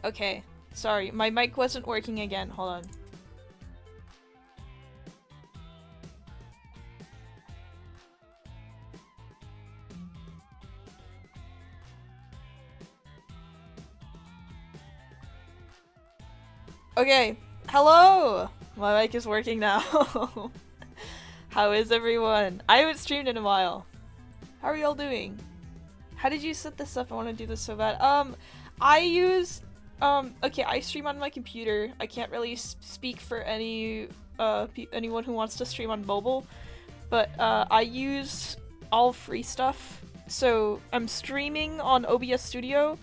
Okay. Sorry, my mic wasn't working again. Hold on. Okay. Hello! My mic is working now. How is everyone? I haven't streamed in a while. How are y'all doing? How did you set this up? I want to do this so bad. I use, okay, I stream on my computer. I can't really speak for anyone who wants to stream on mobile, but, I use all free stuff. So, I'm streaming on OBS Studio,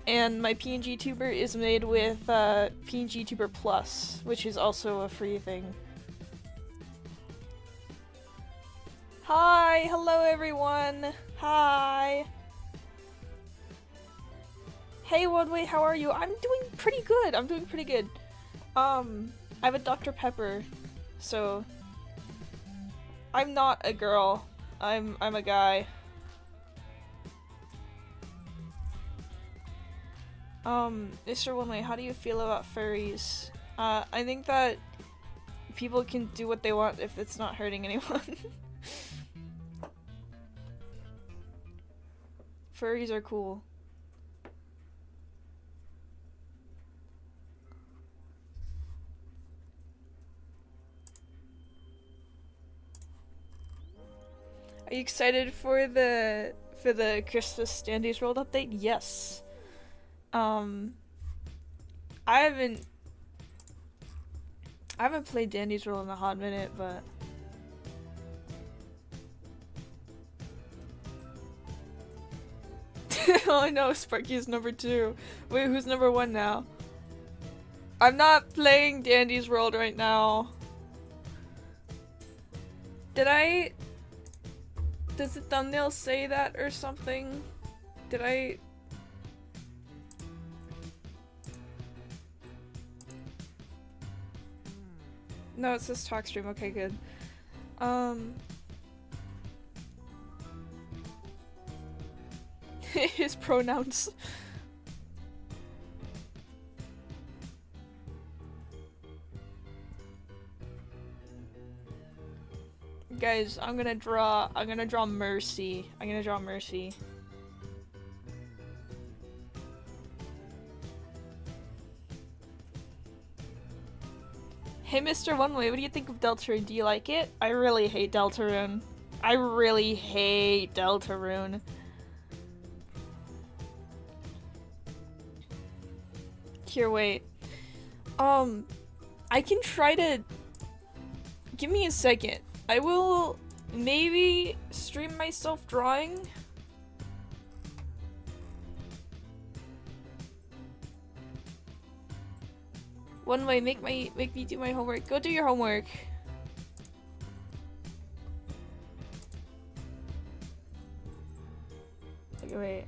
and my PNG tuber is made with, PNG Tuber Plus, which is also a free thing. Hi! Hello everyone! Hi! Hey One Way, how are you? I'm doing pretty good. I'm doing pretty good. I have a Dr. Pepper, so I'm not a girl. I'm a guy. Mr. One Way, how do you feel about furries? I think that people can do what they want if it's not hurting anyone. Furries are cool. Are you excited for the Christmas Standees World update? Yes. I haven't played Dandy's World in a hot minute, but oh no, Sparky is number 2. Wait, who's number 1 now? I'm not playing Dandy's World right now. Does the thumbnail say that or something? Did I? No, it says talk stream. Okay, good. His pronouns. Guys, I'm gonna draw Mercy. I'm gonna draw Mercy. Hey Mr. One Way, what do you think of Deltarune? Do you like it? I really hate Deltarune. I really hate Deltarune. Here, wait. I can try to... Give me a second. I will maybe stream myself drawing. One Way, make me do my homework. Go do your homework. Okay, wait.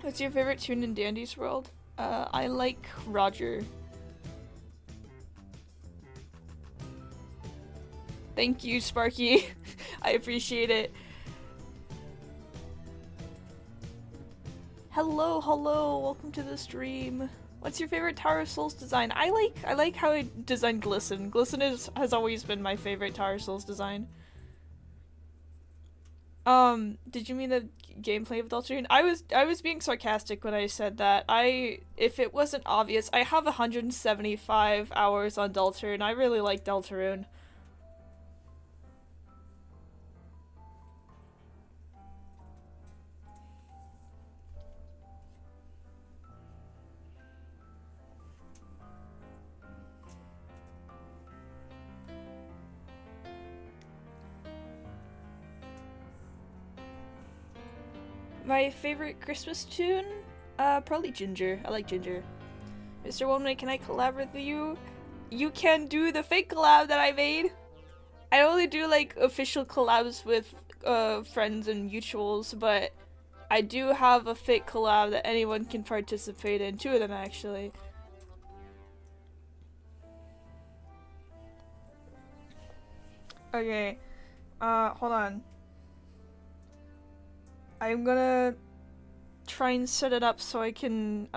What's your favorite tune in Dandy's World? I like Roger. Thank you, Sparky. I appreciate it. Hello, welcome to the stream. What's your favorite Tower of Souls design? I like how I designed Glisten. Glisten has always been my favorite Tower of Souls design. Did you mean the gameplay of Deltarune? I was being sarcastic when I said that. If it wasn't obvious, I have 175 hours on Deltarune. I really like Deltarune. My favorite Christmas tune? Probably Ginger. I like Ginger. Mr. One Way, can I collab with you? You can do the fake collab that I made. I only do like official collabs with friends and mutuals, but I do have a fake collab that anyone can participate in. 2 of them actually. Okay. Hold on. I'm gonna try and set it up so I can,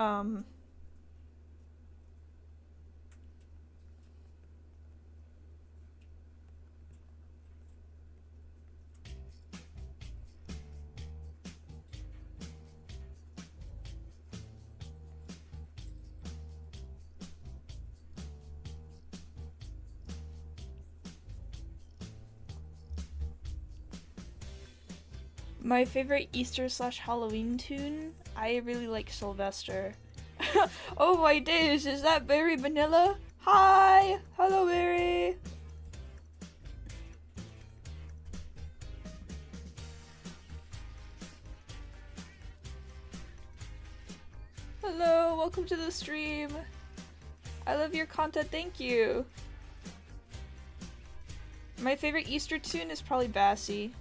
my favorite Easter/Halloween tune? I really like Sylvester. Oh my days, is that Barry Vanilla? Hi! Hello, Barry! Hello, welcome to the stream. I love your content, thank you. My favorite Easter tune is probably Bassy.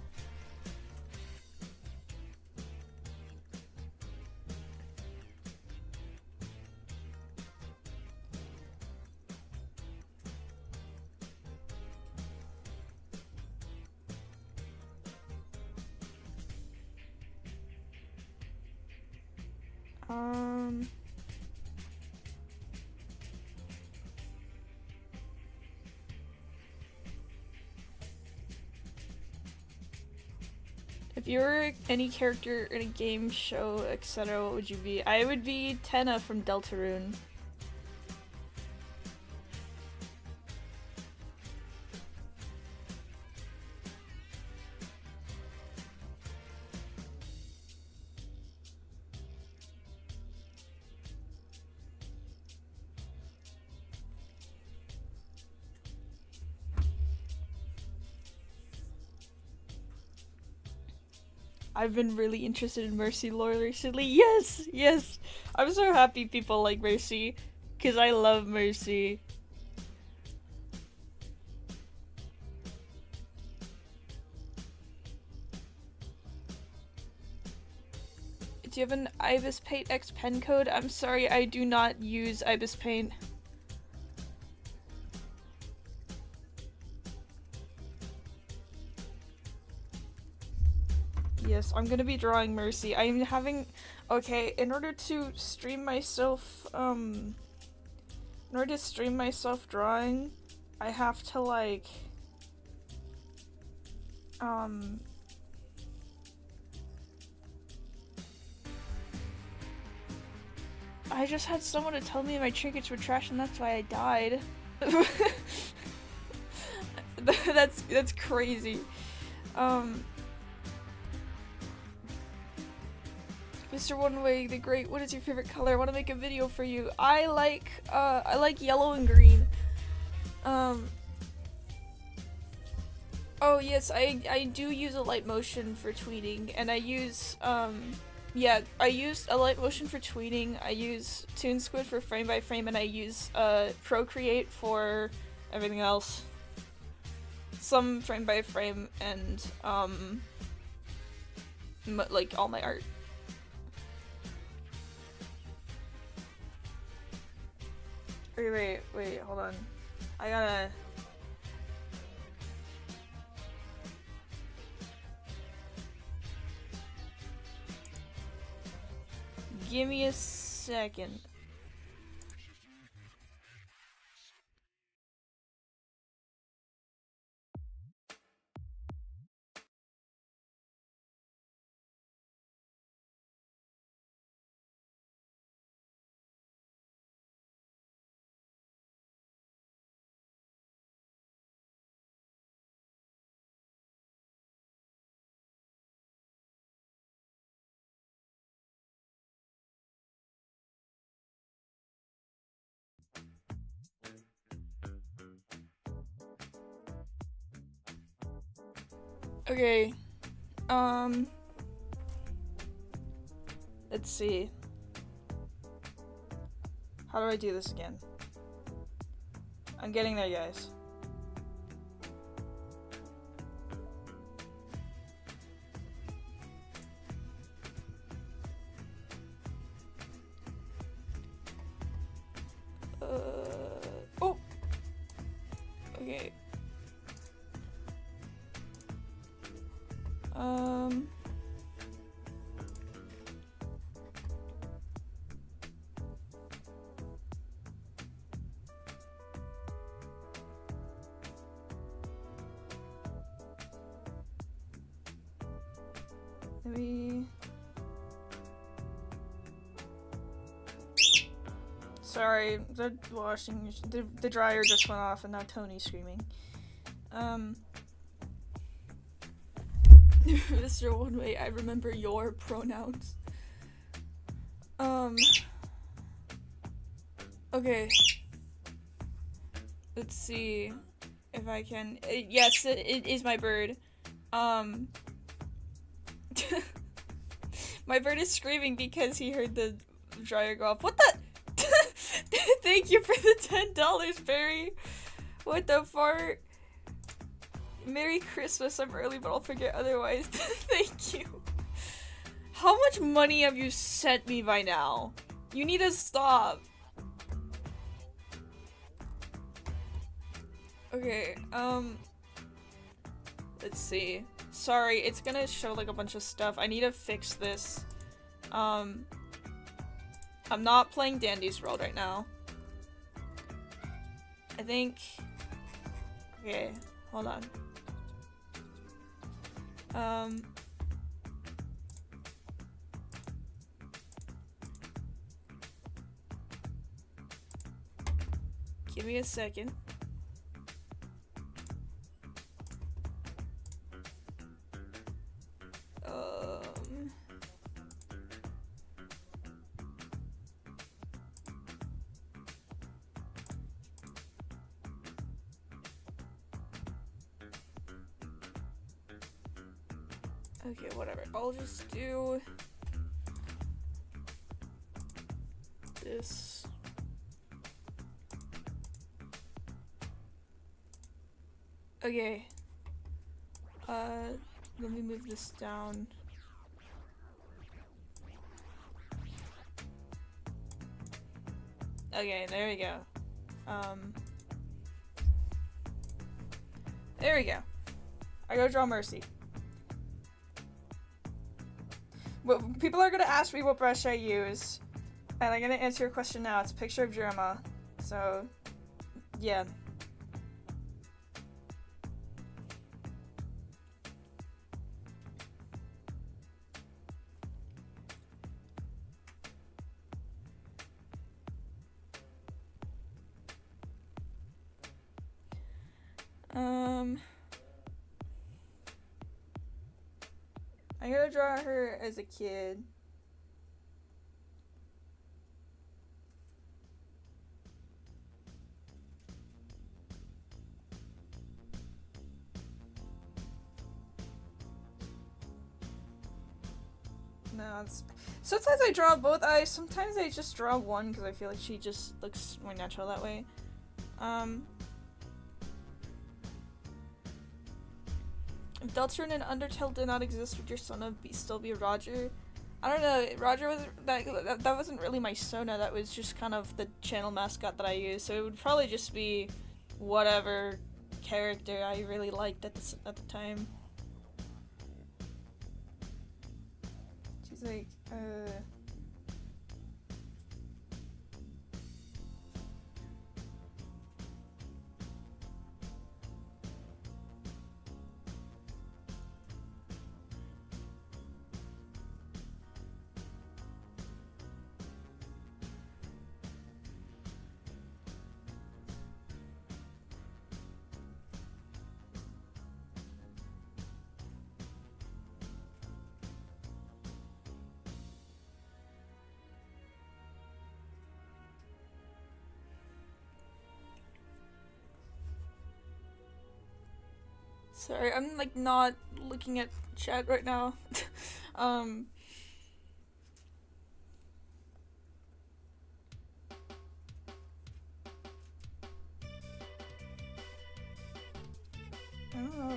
If you were any character in a game, show, etc., what would you be? I would be Tenna from Deltarune. I've been really interested in Mercy lore recently. Yes! Yes! I'm so happy people like Mercy, because I love Mercy. Do you have an Ibis Paint X pen code? I'm sorry, I do not use Ibis Paint. Yes, I'm gonna be drawing Mercy. I'm having... Okay, in order to stream myself, drawing, I have to, like... I just had someone to tell me my trinkets were trash and that's why I died. That's crazy. Mr. One Way the Great, what is your favorite color? I want to make a video for you. I like yellow and green. Oh yes, I do use a light motion for tweeting, and I use, yeah, I use a light motion for tweeting, I use Toon Squid for frame by frame, and I use, Procreate for everything else. Some frame by frame, and, like, all my art. Wait, hold on. I gotta... Give me a second. Okay, let's see. How do I do this again? I'm getting there, guys. Oh! Okay. Let me... Sorry, the the dryer just went off and now Tony's screaming. Mr. One Way, I remember your pronouns. Okay. Let's see if I can. Yes, it is my bird. My bird is screaming because he heard the dryer go off. What the? Thank you for the $10, Barry. What the fart? Merry Christmas. I'm early, but I'll forget otherwise. Thank you. How much money have you sent me by now? You need to stop. Okay, let's see. Sorry, it's gonna show like a bunch of stuff. I need to fix this. I'm not playing Dandy's World right now. I think... Okay, hold on. Give me a second. Okay, whatever. I'll just do this. Okay. Let me move this down. Okay, there we go. There we go. I go draw Mercy. But people are gonna ask me what brush I use, and I'm gonna answer your question now. It's a picture of Jerma, so yeah. I'm gonna draw her as a kid. No, it's... Sometimes I draw both eyes, sometimes I just draw one because I feel like she just looks more natural that way. If Deltarune and Undertale did not exist, would your Sona still be Roger? I don't know, Roger was that wasn't really my Sona, that was just kind of the channel mascot that I used, so it would probably just be whatever character I really liked at the time. She's like, sorry, I'm like not looking at chat right now. I don't know.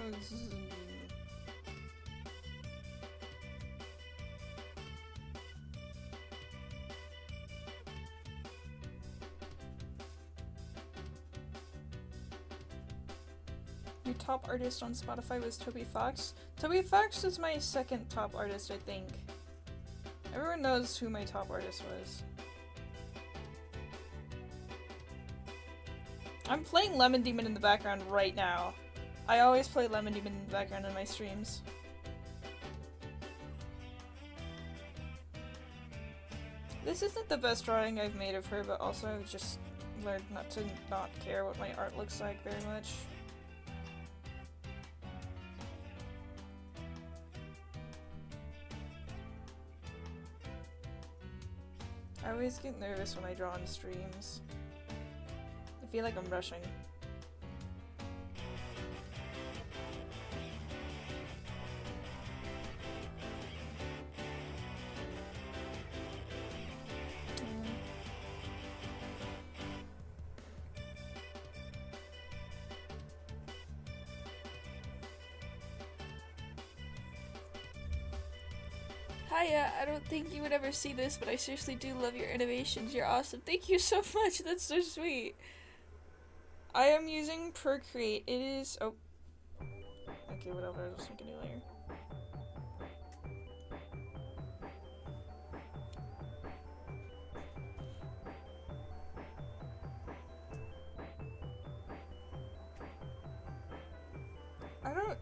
Your top artist on Spotify was Toby Fox. Toby Fox is my second top artist, I think. Everyone knows who my top artist was. I'm playing Lemon Demon in the background right now. I always play Lemon Demon in the background in my streams. This isn't the best drawing I've made of her, but also I've just learned not to not care what my art looks like very much. I always get nervous when I draw on streams. I feel like I'm rushing. Hiya, I don't think you would ever see this, but I seriously do love your innovations. You're awesome. Thank you so much. That's so sweet. I am using Procreate. It is... oh. Okay, whatever. I'll just make a new layer. I don't...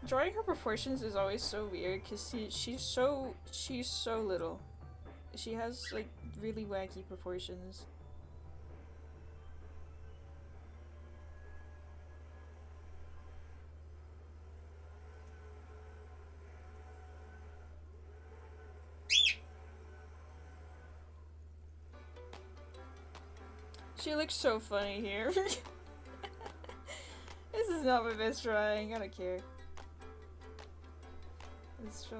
Drawing her proportions is always so weird because she's so little. She has like really wacky proportions. She looks so funny here. This is not my best drawing. I don't care. Let's try.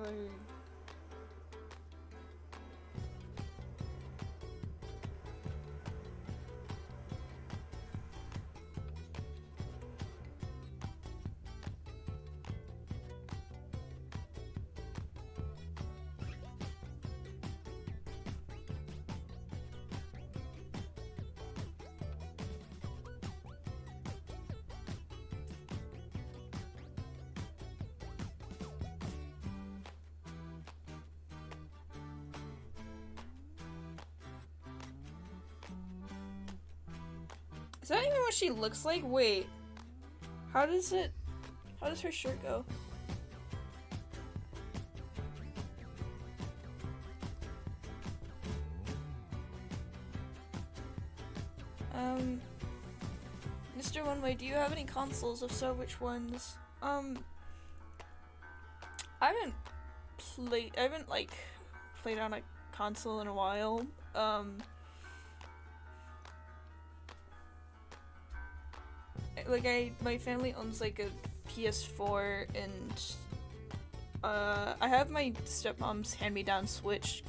Is that even what she looks like? Wait. How does her shirt go? Mr. One Way, do you have any consoles? If so, which ones? I haven't played on a console in a while. My family owns like a PS4 and I have my stepmom's hand-me-down Switch.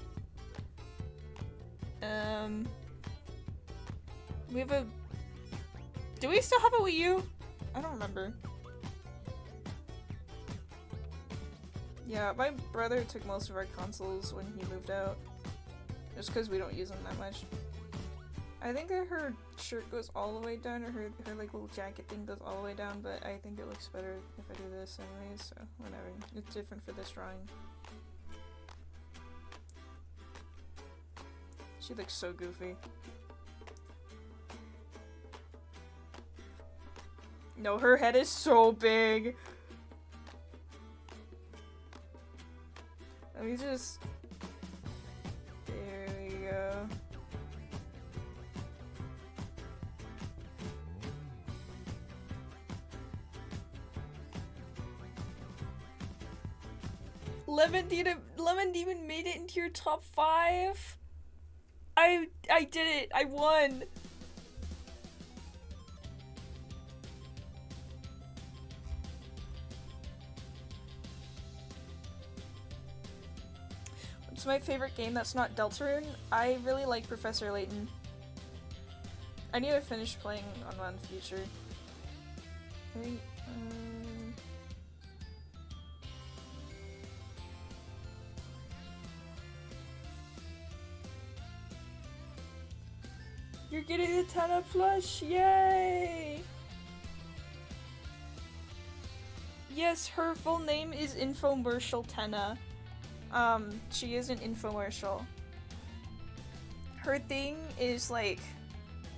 We have a... Do we still have a Wii U? I don't remember. Yeah, my brother took most of our consoles when he moved out. Just because we don't use them that much. I think that her shirt goes all the way down, or her like little jacket thing goes all the way down, but I think it looks better if I do this anyways, so whatever. It's different for this drawing. She looks so goofy. No, her head is so big! Let me just... There we go. Lemon Demon made it into your top 5? I did it! I won! What's my favorite game that's not Deltarune? I really like Professor Layton. I need to finish playing on one future. Okay, You're getting a ton of plush! Yay! Yes, her full name is Infomercial Tenna. She is an infomercial. Her thing is like,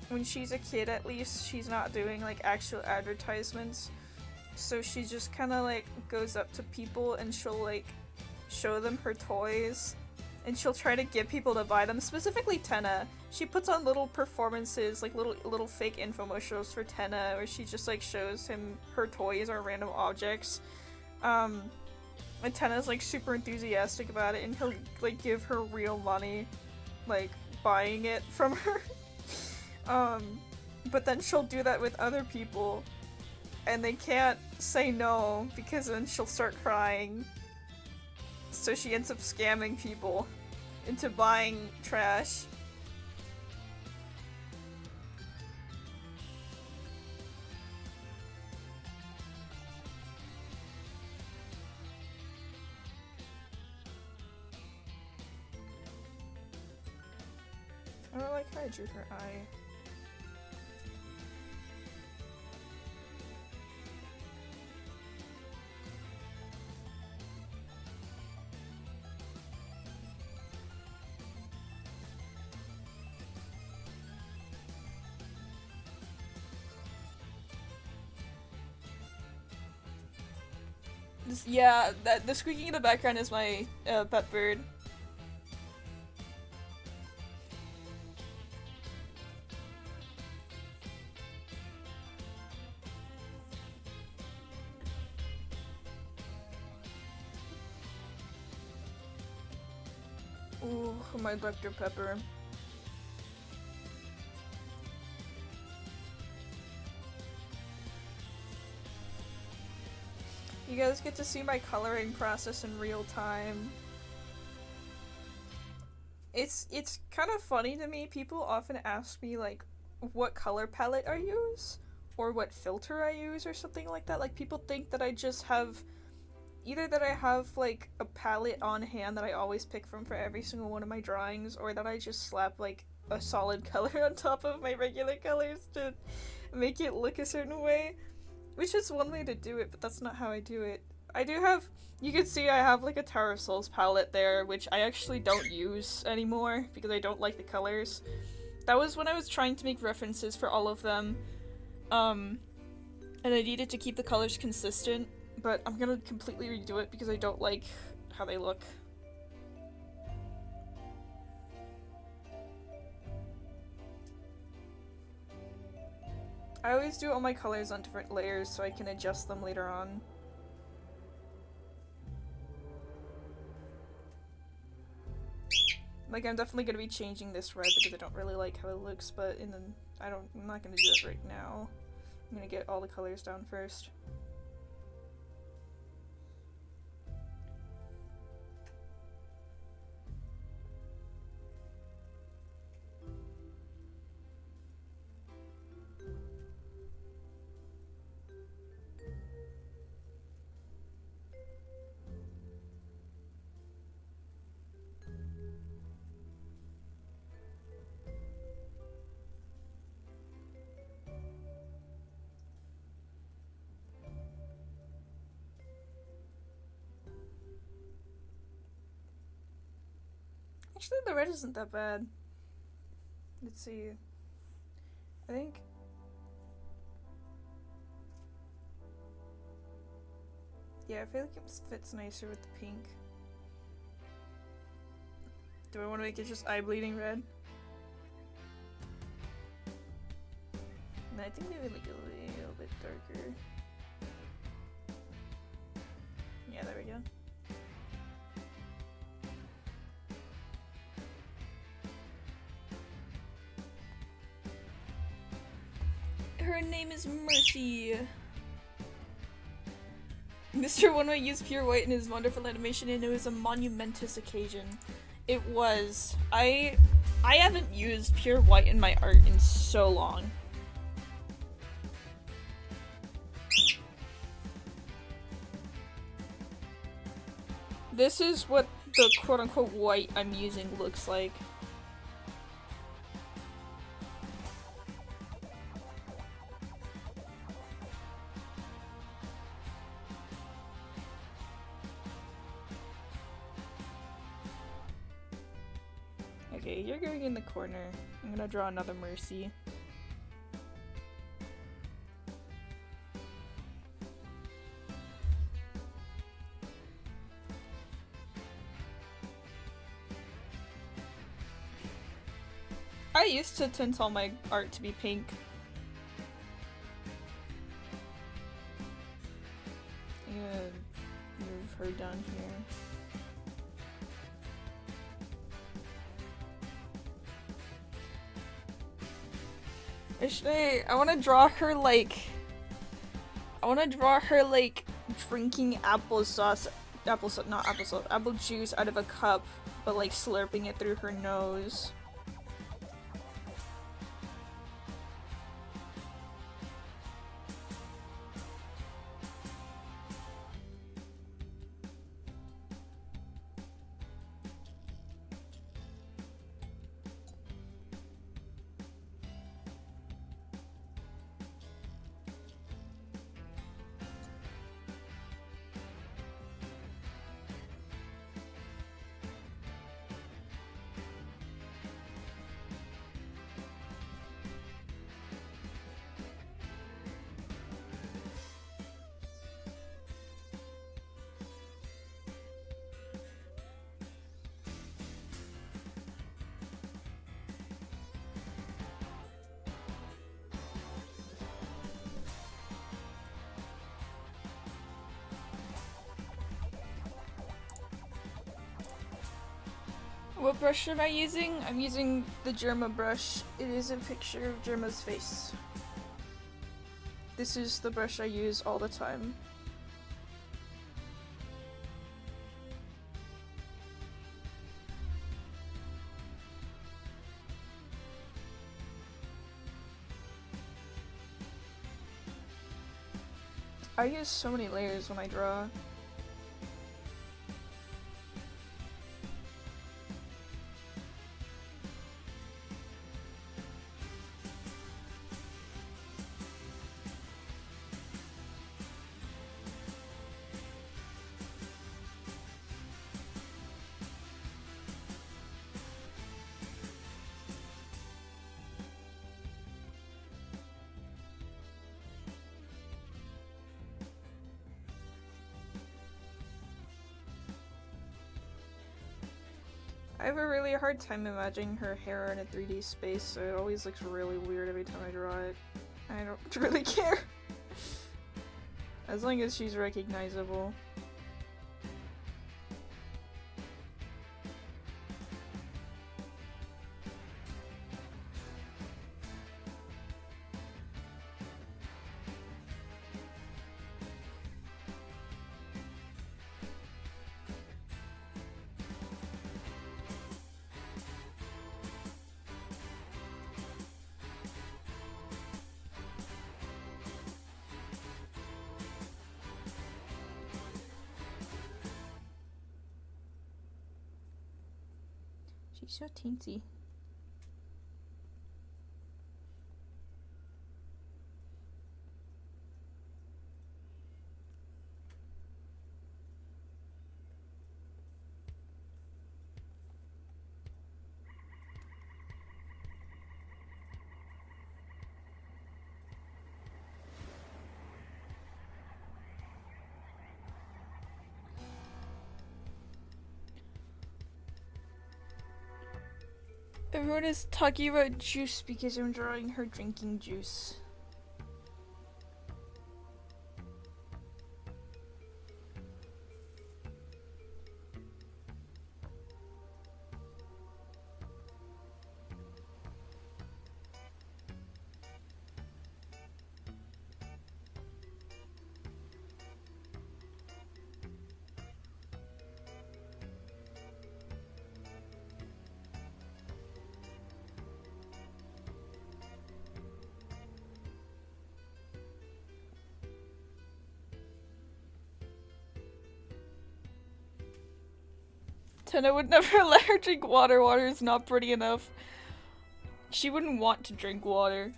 when she's a kid at least, she's not doing like actual advertisements. So she just kind of like goes up to people and she'll like show them her toys and she'll try to get people to buy them, specifically Tenna. She puts on little performances, like little fake infomercials for Tenna, where she just like shows him her toys or random objects. And Tenna's like super enthusiastic about it, and he'll like give her real money, like buying it from her. But then she'll do that with other people, and they can't say no because then she'll start crying. So she ends up scamming people into buying trash. I don't like how I drew her eye. Yeah, the squeaking in the background is my pet bird. Ooh, my Dr. Pepper. You guys get to see my coloring process in real time. It's kind of funny to me. People often ask me like what color palette I use or what filter I use or something like that. Like people think that I just have either that I have like a palette on hand that I always pick from for every single one of my drawings, or that I just slap like a solid color on top of my regular colors to make it look a certain way. Which is one way to do it, but that's not how I do it. I do have, you can see I have like a Tower of Souls palette there, which I actually don't use anymore because I don't like the colors. That was when I was trying to make references for all of them, and I needed to keep the colors consistent, but I'm gonna completely redo it because I don't like how they look. I always do all my colors on different layers so I can adjust them later on. Like, I'm definitely gonna be changing this red because I don't really like how it looks, but I'm not gonna do it right now. I'm gonna get all the colors down first. Actually, the red isn't that bad. Let's see. I think... Yeah, I feel like it fits nicer with the pink. Do I want to make it just eye-bleeding red? No, I think maybe like a little bit darker. Yeah, there we go. Her name is Mercy. Mr. One-Way used pure white in his wonderful animation, and it was a monumentous occasion. It was. I haven't used pure white in my art in so long. This is what the quote-unquote white I'm using looks like. Okay, you're going in the corner. I'm gonna draw another Mercy. I used to tint all my art to be pink. I'm gonna move her down here. I wanna draw her like... drinking apple juice out of a cup, but like slurping it through her nose. What brush am I using? I'm using the Germa brush. It is a picture of Germa's face. This is the brush I use all the time. I use so many layers when I draw. I have a really hard time imagining her hair in a 3D space, so it always looks really weird every time I draw it. I don't really care. As long as she's recognizable. She's so teensy. Everyone is talking about juice because I'm drawing her drinking juice. Tenna would never let her drink water. Water is not pretty enough. She wouldn't want to drink water.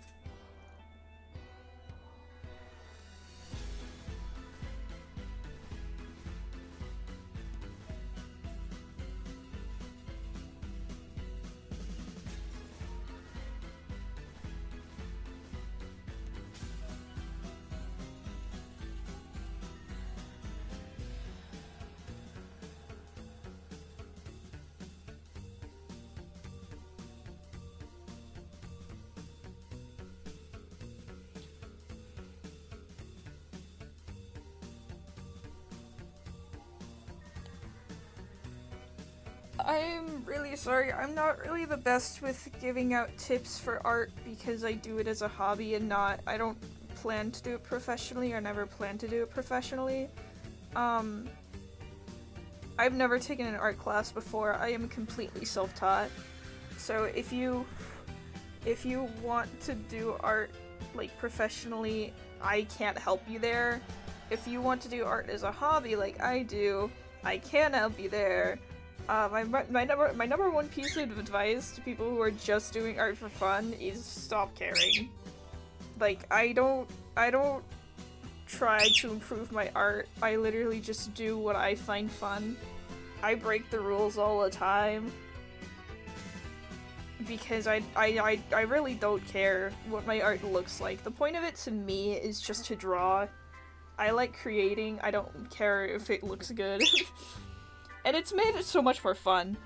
I'm really sorry. I'm not really the best with giving out tips for art because I do it as a hobby and I don't plan to do it professionally or never plan to do it professionally. I've never taken an art class before. I am completely self-taught. So if you want to do art like professionally, I can't help you there. If you want to do art as a hobby like I do, I can help you there. My number one piece of advice to people who are just doing art for fun is stop caring. Like, I don't try to improve my art. I literally just do what I find fun. I break the rules all the time because I really don't care what my art looks like. The point of it to me is just to draw. I like creating. I don't care if it looks good. And it's made it so much more fun.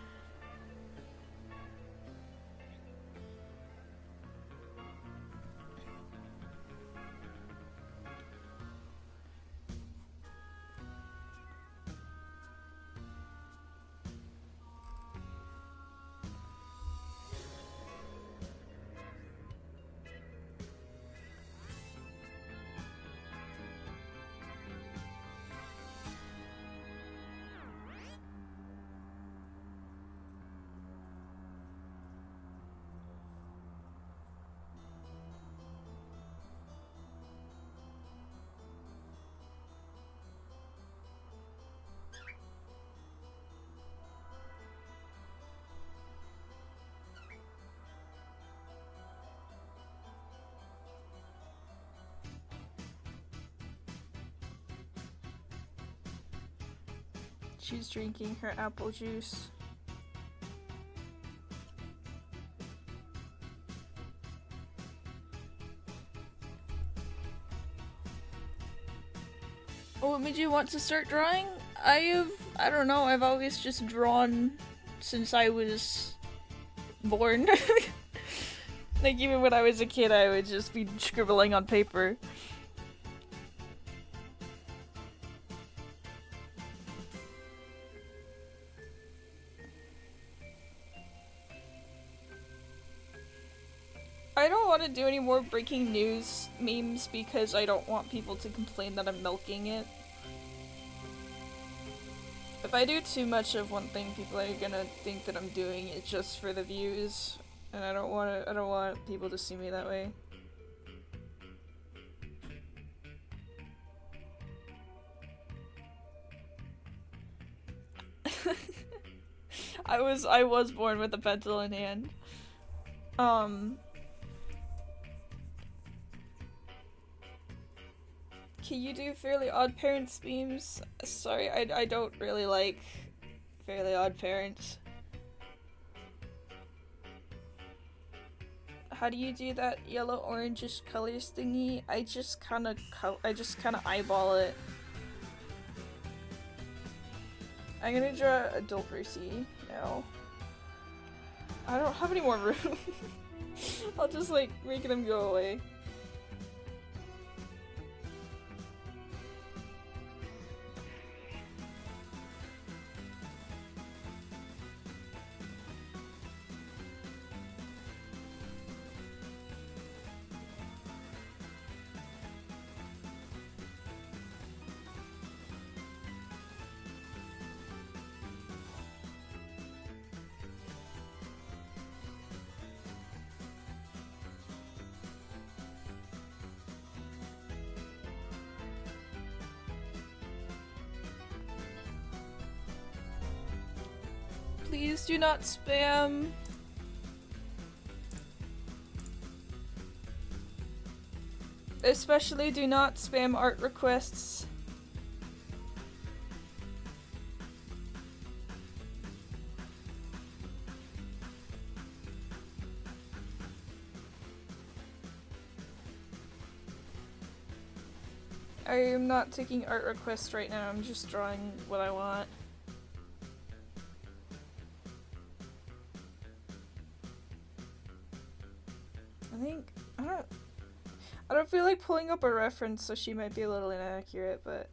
She's drinking her apple juice. What made you want to start drawing? I don't know, I've always just drawn since I was born. Like, even when I was a kid, I would just be scribbling on paper. I don't want to do any more breaking news memes because I don't want people to complain that I'm milking it. If I do too much of one thing, people are gonna think that I'm doing it just for the views, and I don't want people to see me that way. I was born with a pencil in hand. Can you do Fairly Odd Parents memes? Sorry, I don't really like Fairly Odd Parents. How do you do that yellow orangish colors thingy? I just kind of eyeball it. I'm gonna draw Adult Mercy now. I don't have any more room. I'll just like make them go away. Please do not spam. Especially do not spam art requests. I am not taking art requests right now, I'm just drawing what I want. I don't feel like pulling up a reference, so she might be a little inaccurate, but...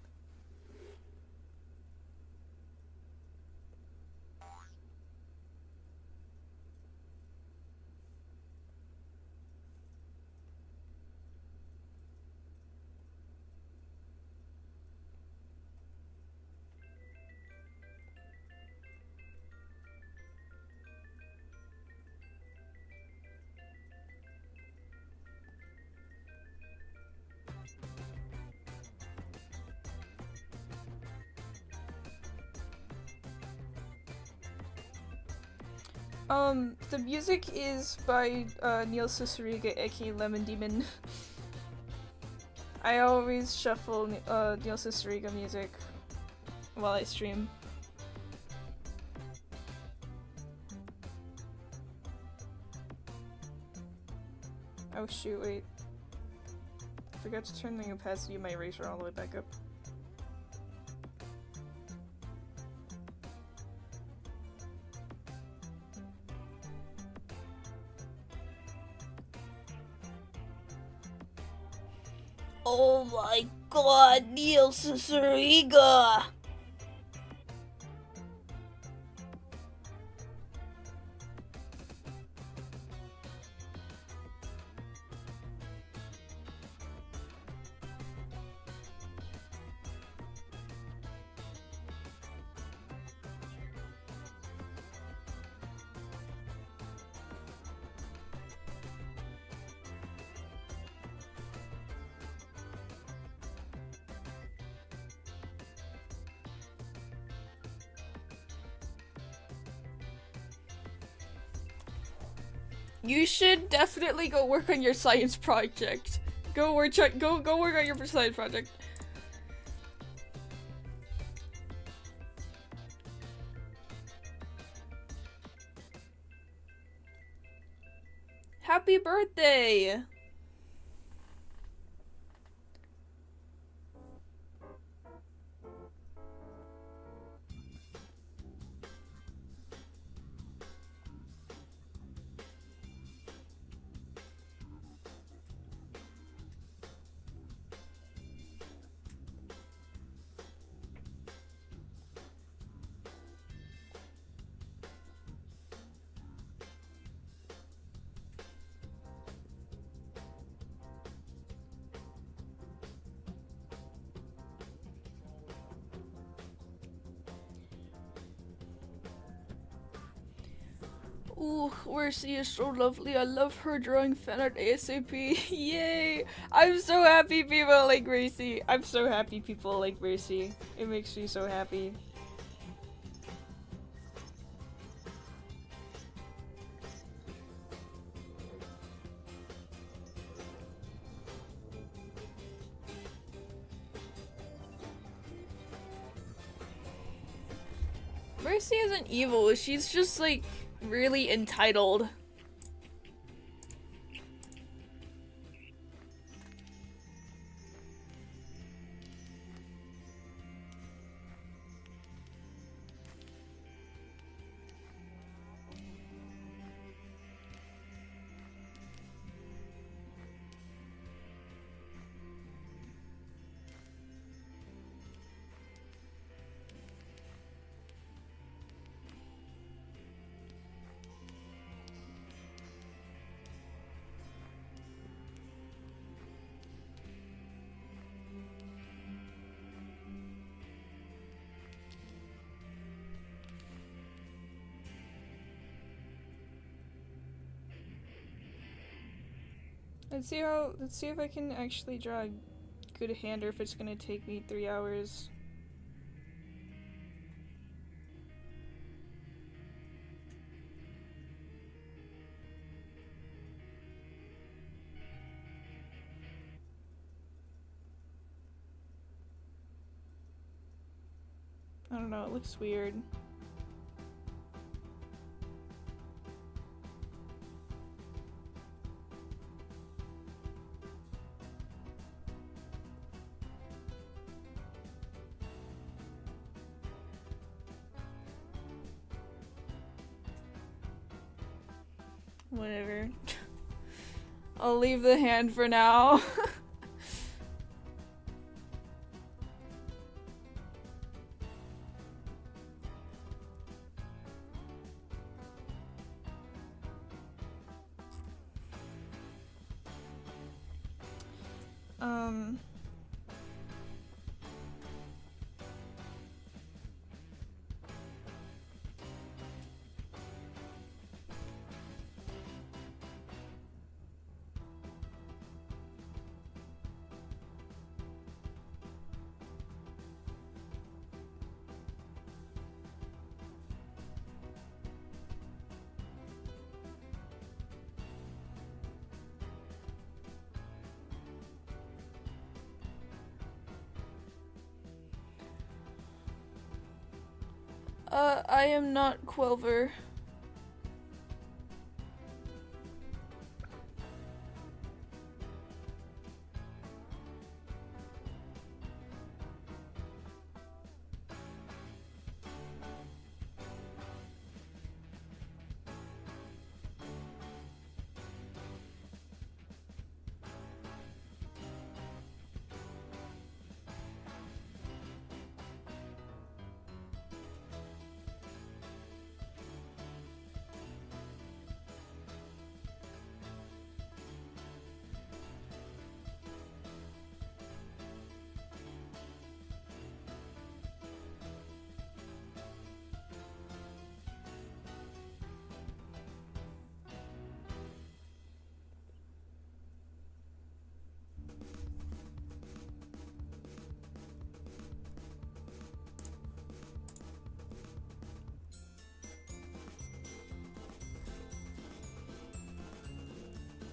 The music is by Neil Cicierega, aka Lemon Demon. I always shuffle Neil Cicierega music while I stream. Oh shoot, wait. I forgot to turn the opacity of my eraser all the way back up. Oh my god, Neil Cicierega! You should definitely go work on your science project. Go work on your science project. Happy birthday! Ooh, Mercy is so lovely. I love her drawing fan art ASAP. Yay! I'm so happy people like Mercy. I'm so happy people like Mercy. It makes me so happy. Mercy isn't evil. She's just like really entitled. Let's see if I can actually draw a good hand or if it's gonna take me 3 hours. I don't know, it looks weird. Whatever. I'll leave the hand for now. I am not Quelver.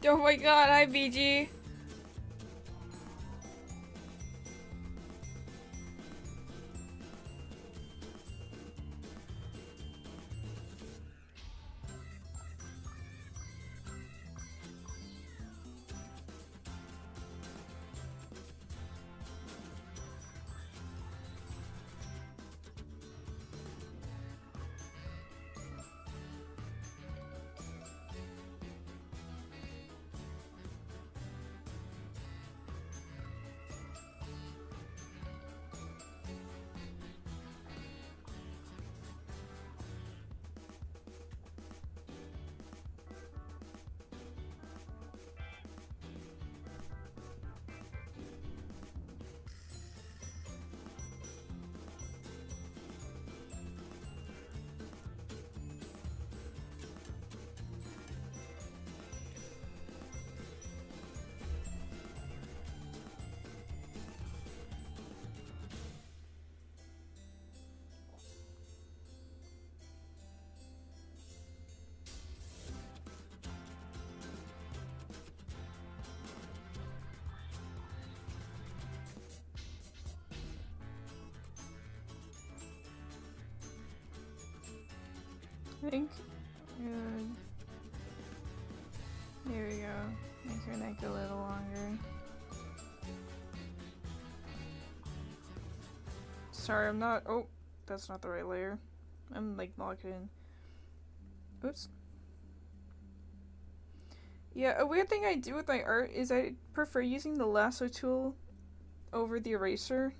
Oh my god, hi BG. I think there we go. Make your neck a little longer. Sorry, I'm not. Oh, that's not the right layer. I'm like locked in. Oops. Yeah, a weird thing I do with my art is I prefer using the lasso tool over the eraser.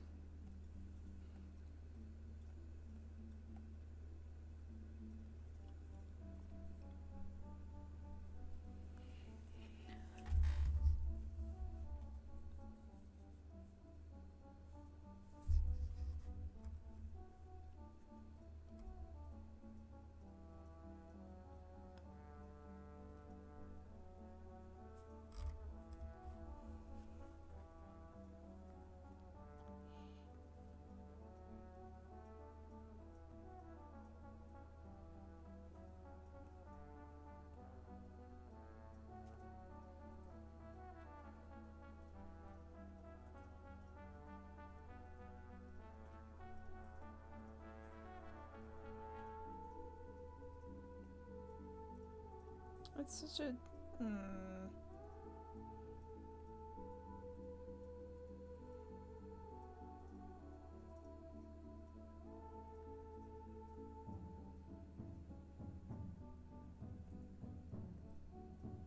It's such a...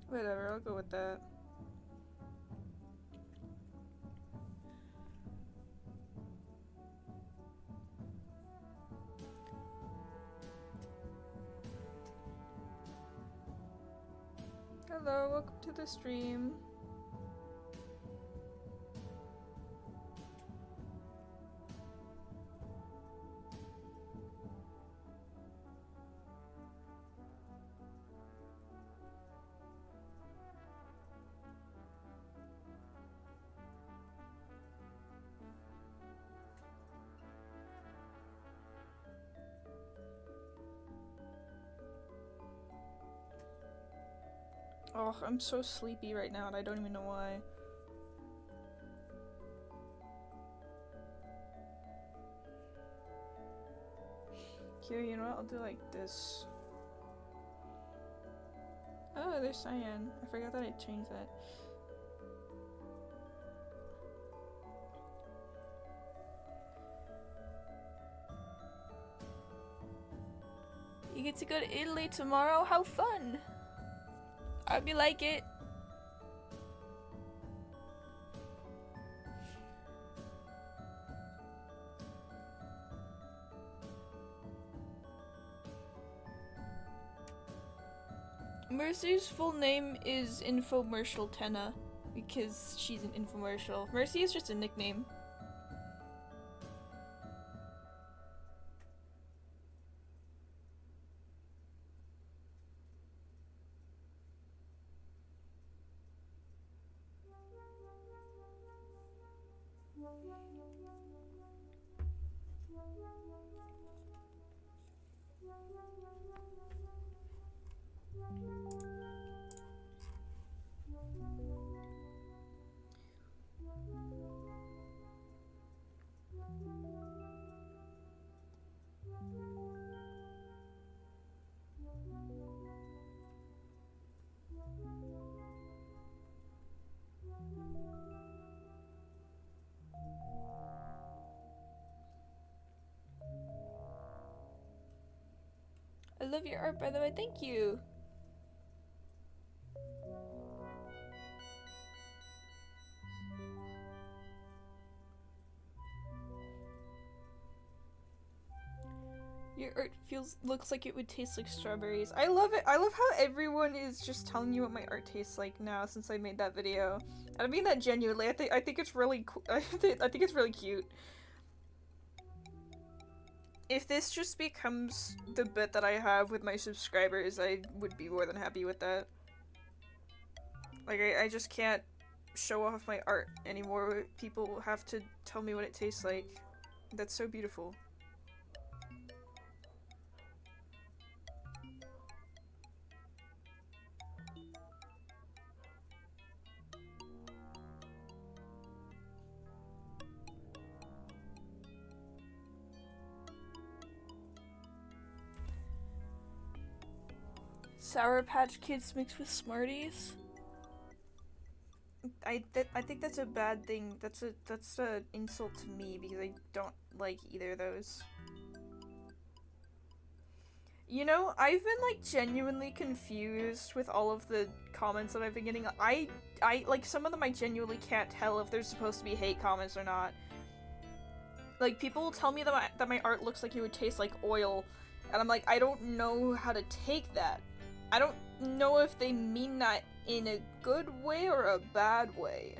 Whatever, I'll go with that. Hello, welcome to the stream. Oh, I'm so sleepy right now and I don't even know why. Here, you know what? I'll do like this. Oh, there's cyan. I forgot that I changed that. You get to go to Italy tomorrow? How fun! I'd be like it. Mercy's full name is Infomercial Tenna because she's an infomercial. Mercy is just a nickname. I love your art, by the way. Thank you. Your art looks like it would taste like strawberries. I love it. I love how everyone is just telling you what my art tastes like now since I made that video. And I mean that genuinely. I think it's really cool. I think it's really cute. If this just becomes the bit that I have with my subscribers, I would be more than happy with that. Like, I just can't show off my art anymore. People have to tell me what it tastes like. That's so beautiful. Sour Patch Kids mixed with Smarties? I think that's a bad thing. That's a insult to me because I don't like either of those. You know, I've been like genuinely confused with all of the comments that I've been getting. I like some of them I genuinely can't tell if they're supposed to be hate comments or not. Like people will tell me that my art looks like it would taste like oil, and I'm like, I don't know how to take that. I don't know if they mean that in a good way or a bad way.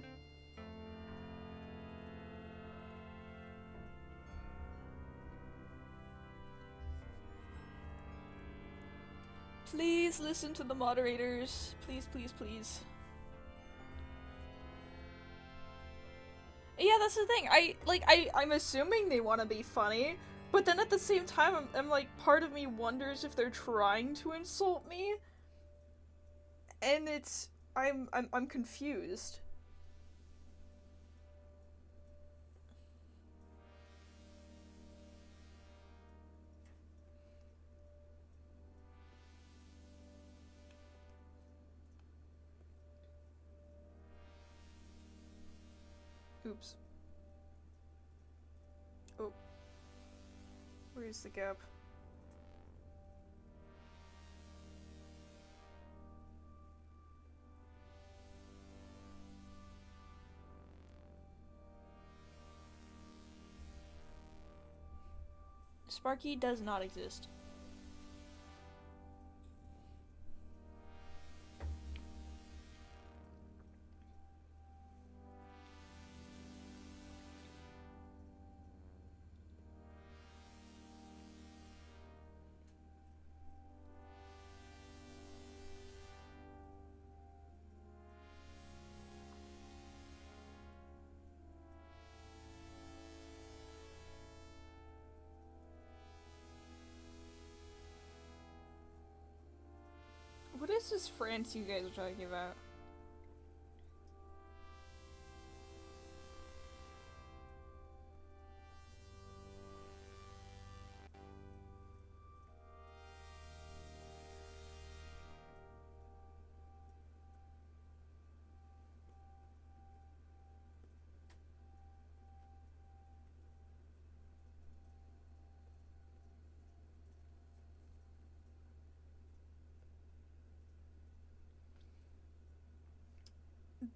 Please listen to the moderators. Please, please, please. Yeah, that's the thing. I'm assuming they want to be funny, but then at the same time, I'm like, part of me wonders if they're trying to insult me. And I'm confused. Oops. Oh. Where's the gap? Sparky does not exist. What is this France you guys are talking about?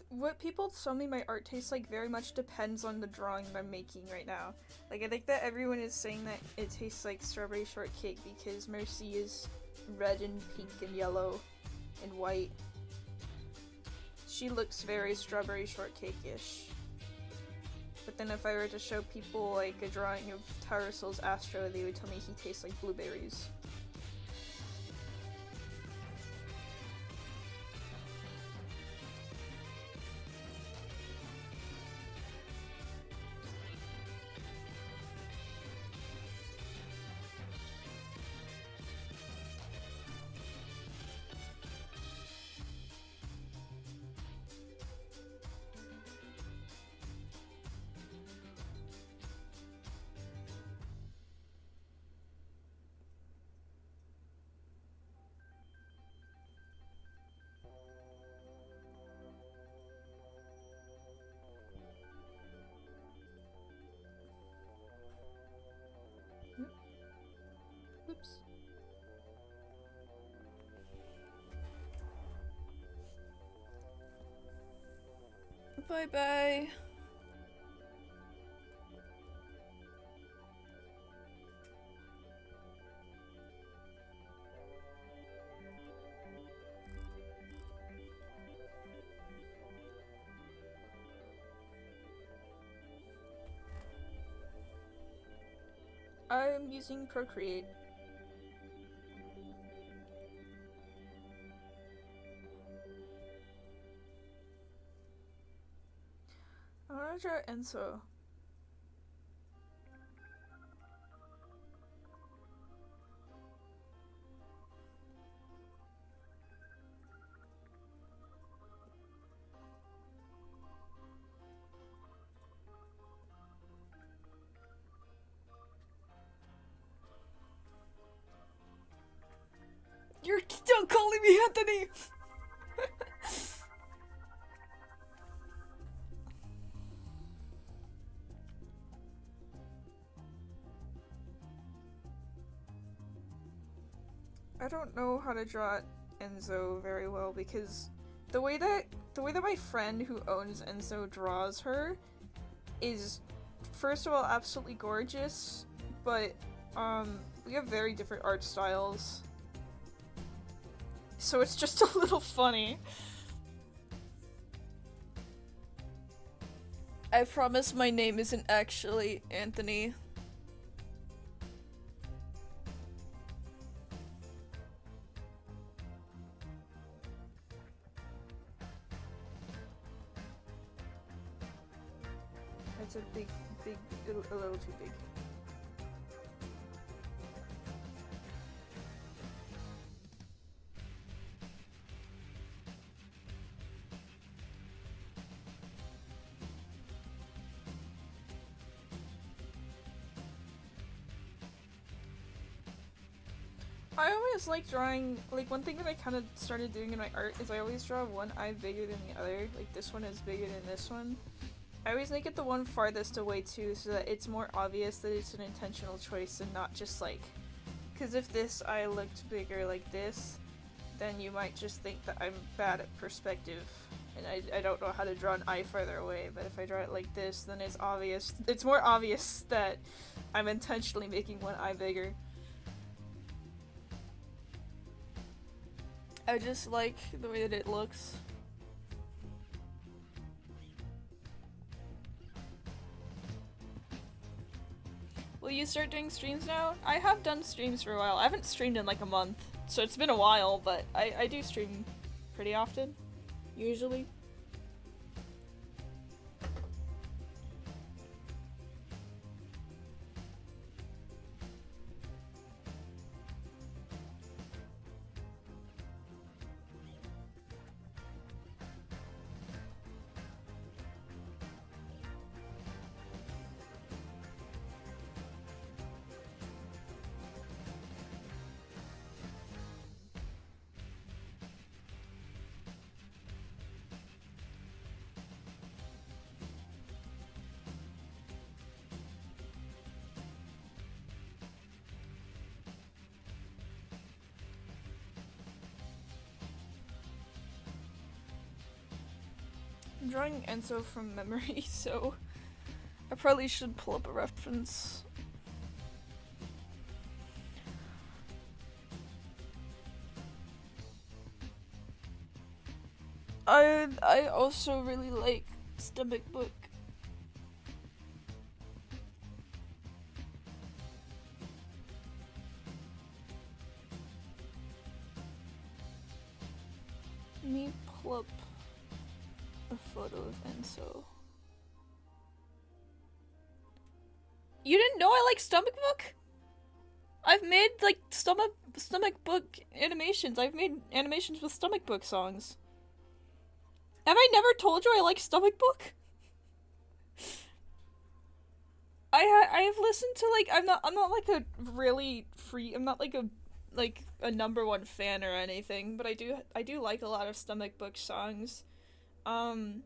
what people tell me my art tastes like very much depends on the drawing I'm making right now. Like, I think that everyone is saying that it tastes like strawberry shortcake because Mercy is red and pink and yellow and white. She looks very strawberry shortcake-ish. But then if I were to show people like a drawing of Tyrosol's Astro, they would tell me he tastes like blueberries. Oops. Bye bye. I'm using Procreate. I wanna draw Enzo. You're still calling me Anthony! I don't know how to draw Enzo very well because the way that my friend who owns Enzo draws her is, first of all, absolutely gorgeous, but we have very different art styles. So it's just a little funny. I promise my name isn't actually Anthony. That's a a little too big. I always like drawing, like, one thing that I kind of started doing in my art is I always draw one eye bigger than the other. Like, this one is bigger than this one. I always make it the one farthest away too, so that it's more obvious that it's an intentional choice and not just like... Because if this eye looked bigger like this, then you might just think that I'm bad at perspective. And I don't know how to draw an eye farther away, but if I draw it like this, then it's obvious. It's more obvious that I'm intentionally making one eye bigger. I just like the way that it looks. Will you start doing streams now? I have done streams for a while. I haven't streamed in like a month, so it's been a while, but I do stream pretty often, usually. I'm drawing Enzo from memory, so I probably should pull up a reference. I also really like Stomach Book. Let me pull up a photo of Enzo. You didn't know I like Stomach Book? I've made like stomach book animations. I've made animations with Stomach Book songs. Have I never told you I like Stomach Book? I've listened to like I'm not like a really I'm not like a number one fan or anything, but I do like a lot of Stomach Book songs. Hold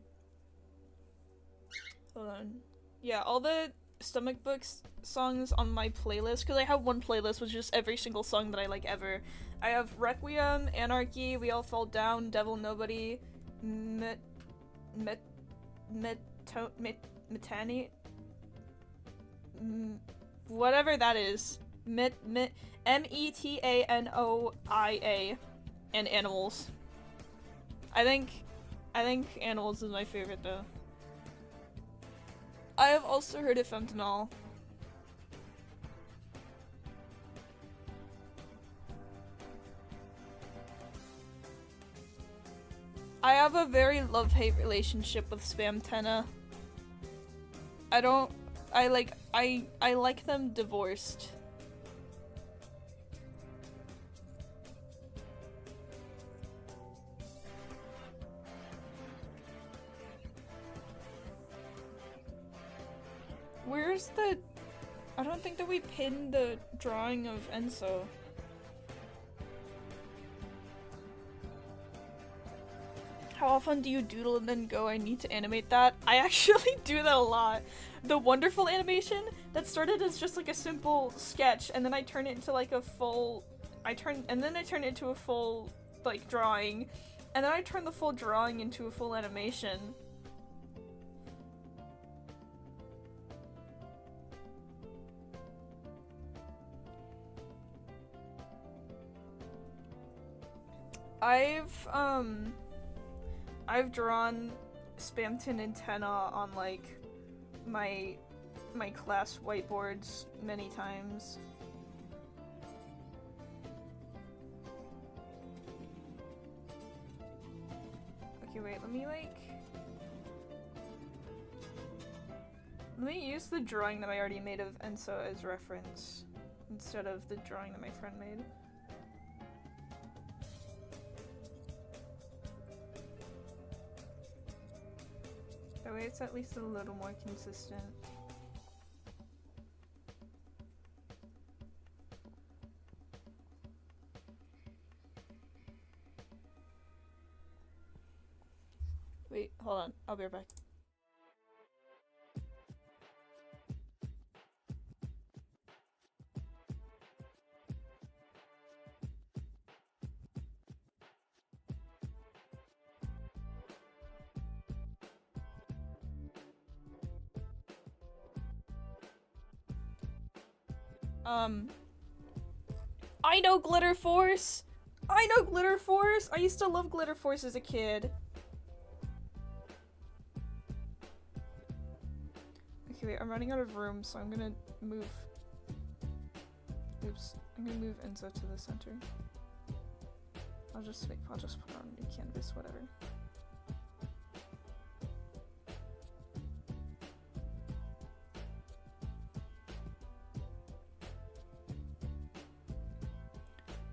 on. Yeah, all the Stomach Books songs on my playlist, because I have one playlist with just every single song that I like ever. I have Requiem, Anarchy, We All Fall Down, Devil Nobody, Metani, whatever that is. Metanoia, and Animals. I think Animals is my favorite though. I have also heard of Fentanyl. I have a very love-hate relationship with Spamtenna. I like them divorced. Where's the... I don't think that we pinned the drawing of Enzo. How often do you doodle and then go, I need to animate that? I actually do that a lot. The Wonderful animation that started as just like a simple sketch, and then I turn it into like a full... I turn it into a full like drawing, and then I turn the full drawing into a full animation. I've drawn Spamton antenna on like my class whiteboards many times. Okay, wait, let me use the drawing that I already made of Enzo as reference instead of the drawing that my friend made. That way it's at least a little more consistent. Wait, hold on. I'll be right back. I know Glitter Force! I know Glitter Force! I used to love Glitter Force as a kid. Okay, wait, I'm running out of room, so I'm gonna move... Oops. I'm gonna move Enzo to the center. I'll just put on a new canvas, whatever.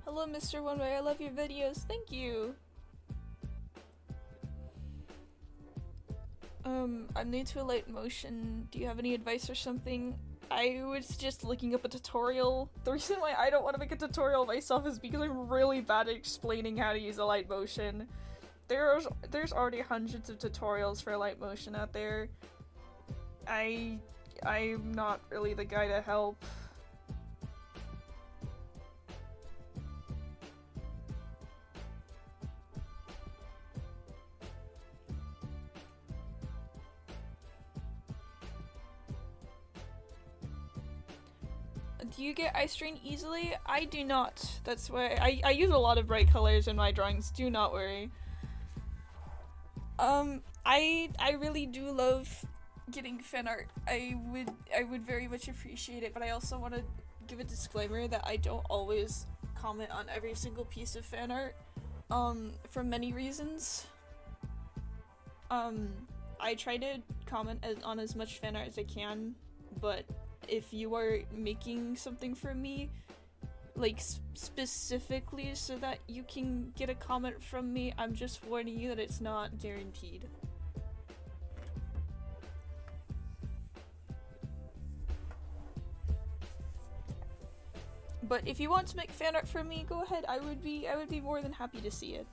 Hello, Mr. One Way. I love your videos. Thank you. I'm new to light motion. Do you have any advice or something? I was just looking up a tutorial. The reason why I don't want to make a tutorial myself is because I'm really bad at explaining how to use a light motion. There's already hundreds of tutorials for light motion out there. I'm not really the guy to help. Do you get eye strain easily? I do not. That's why I use a lot of bright colors in my drawings, do not worry. I really do love getting fan art. I would very much appreciate it, but I also want to give a disclaimer that I don't always comment on every single piece of fan art, for many reasons. I try to comment on as much fan art as I can, but if you are making something for me, like specifically so that you can get a comment from me, I'm just warning you that it's not guaranteed. But if you want to make fan art for me, go ahead. I would be more than happy to see it.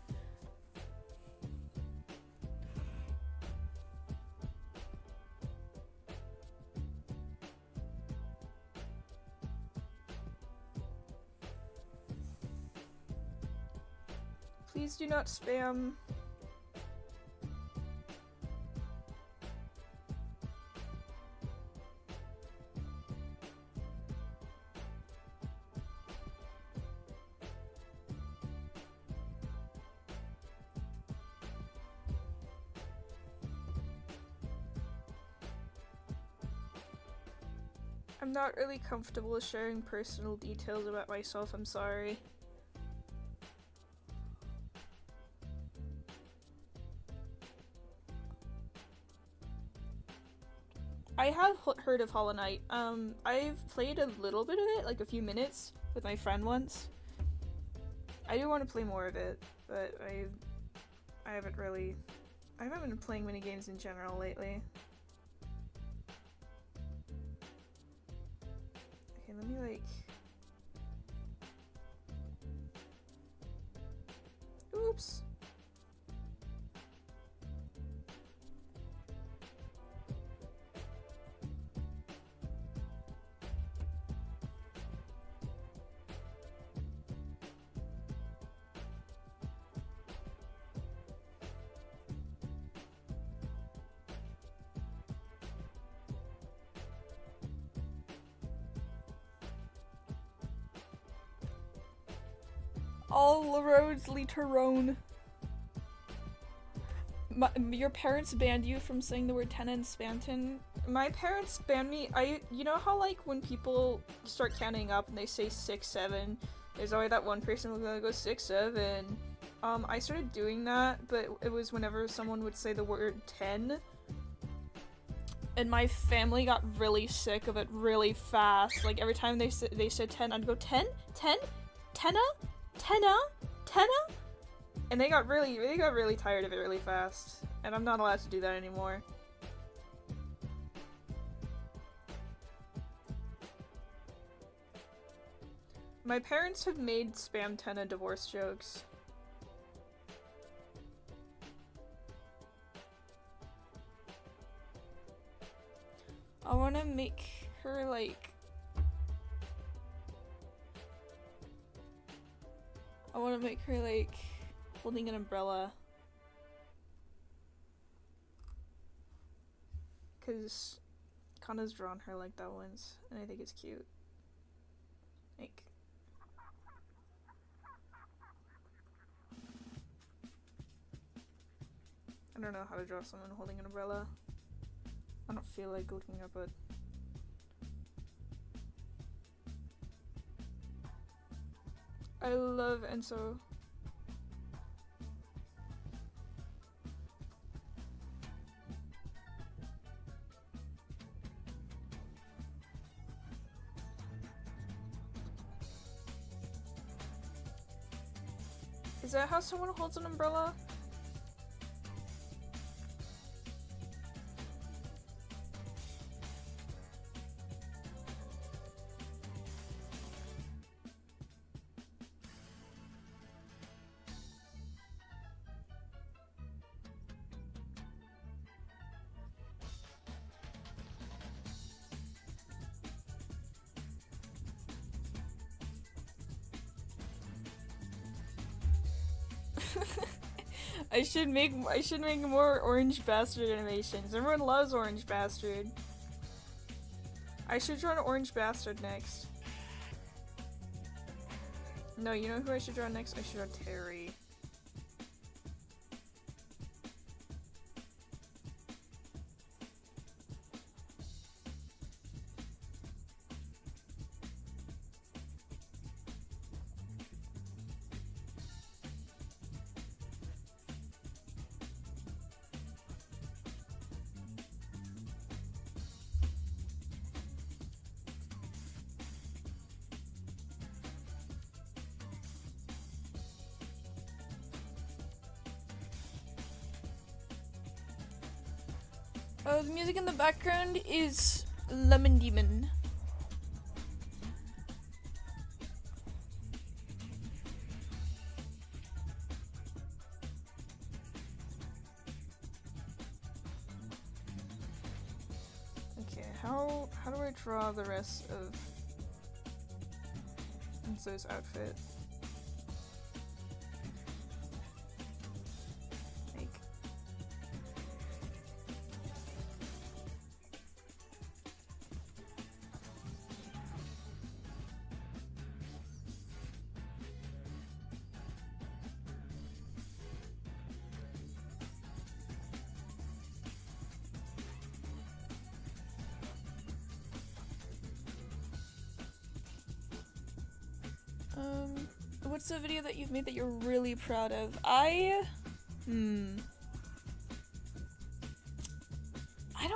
Please do not spam. I'm not really comfortable sharing personal details about myself, I'm sorry. I have heard of Hollow Knight. I've played a little bit of it, like a few minutes, with my friend once. I do want to play more of it, but I haven't been playing many games in general lately. Okay, let me like... Oops! All roads lead to Rhone. Your parents banned you from saying the word tenna and spanton? My parents banned me. You know how like when people start counting up and they say 6, 7, there's always that one person who's gonna go 6, 7. I started doing that, but it was whenever someone would say the word 10. And my family got really sick of it really fast. Like every time they said 10, I'd go 10? 10? Tenna? Tenna? Tenna? And they got really tired of it really fast. And I'm not allowed to do that anymore. My parents have made spam tenna divorce jokes. I wanna make her like... I want to make her like holding an umbrella, cause Kana's drawn her like that once, and I think it's cute. Like, I don't know how to draw someone holding an umbrella. I don't feel like looking up it. I love Enso. Is that how someone holds an umbrella? I should make more Orange Bastard animations. Everyone loves Orange Bastard. I should draw an Orange Bastard next. No, you know who I should draw next? I should draw Terry. The music in the background is Lemon Demon. Okay, how do I draw the rest of Enzo's outfit? What's the video that you've made that you're really proud of? I don't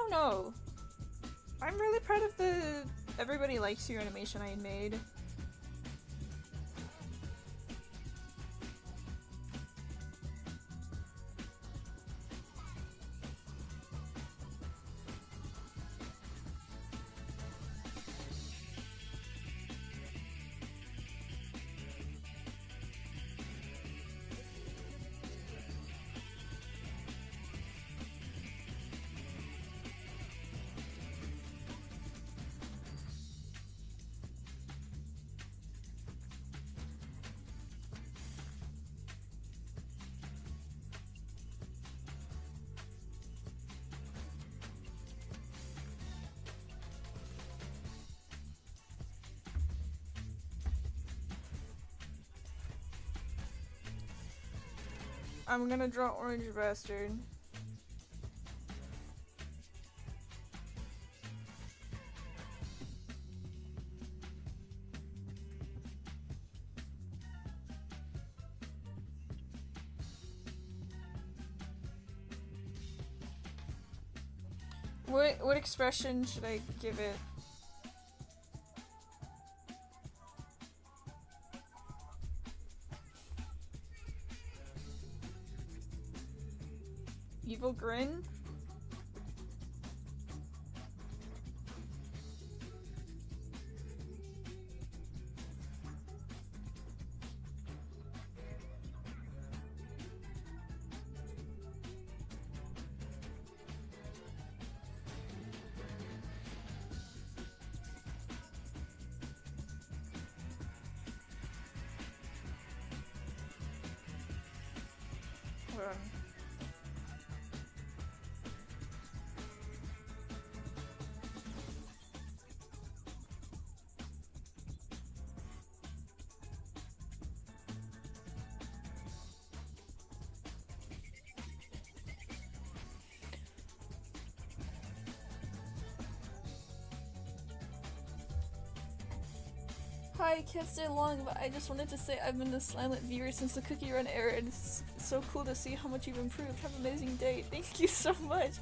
know. I'm really proud of the Everybody Likes You animation I made. I'm gonna draw Orange Bastard. What expression should I give it? Evil grin? Hold on. Hi, I can't stay long, but I just wanted to say I've been a silent viewer since the cookie run era, and it's so cool to see how much you've improved. Have an amazing day. Thank you so much.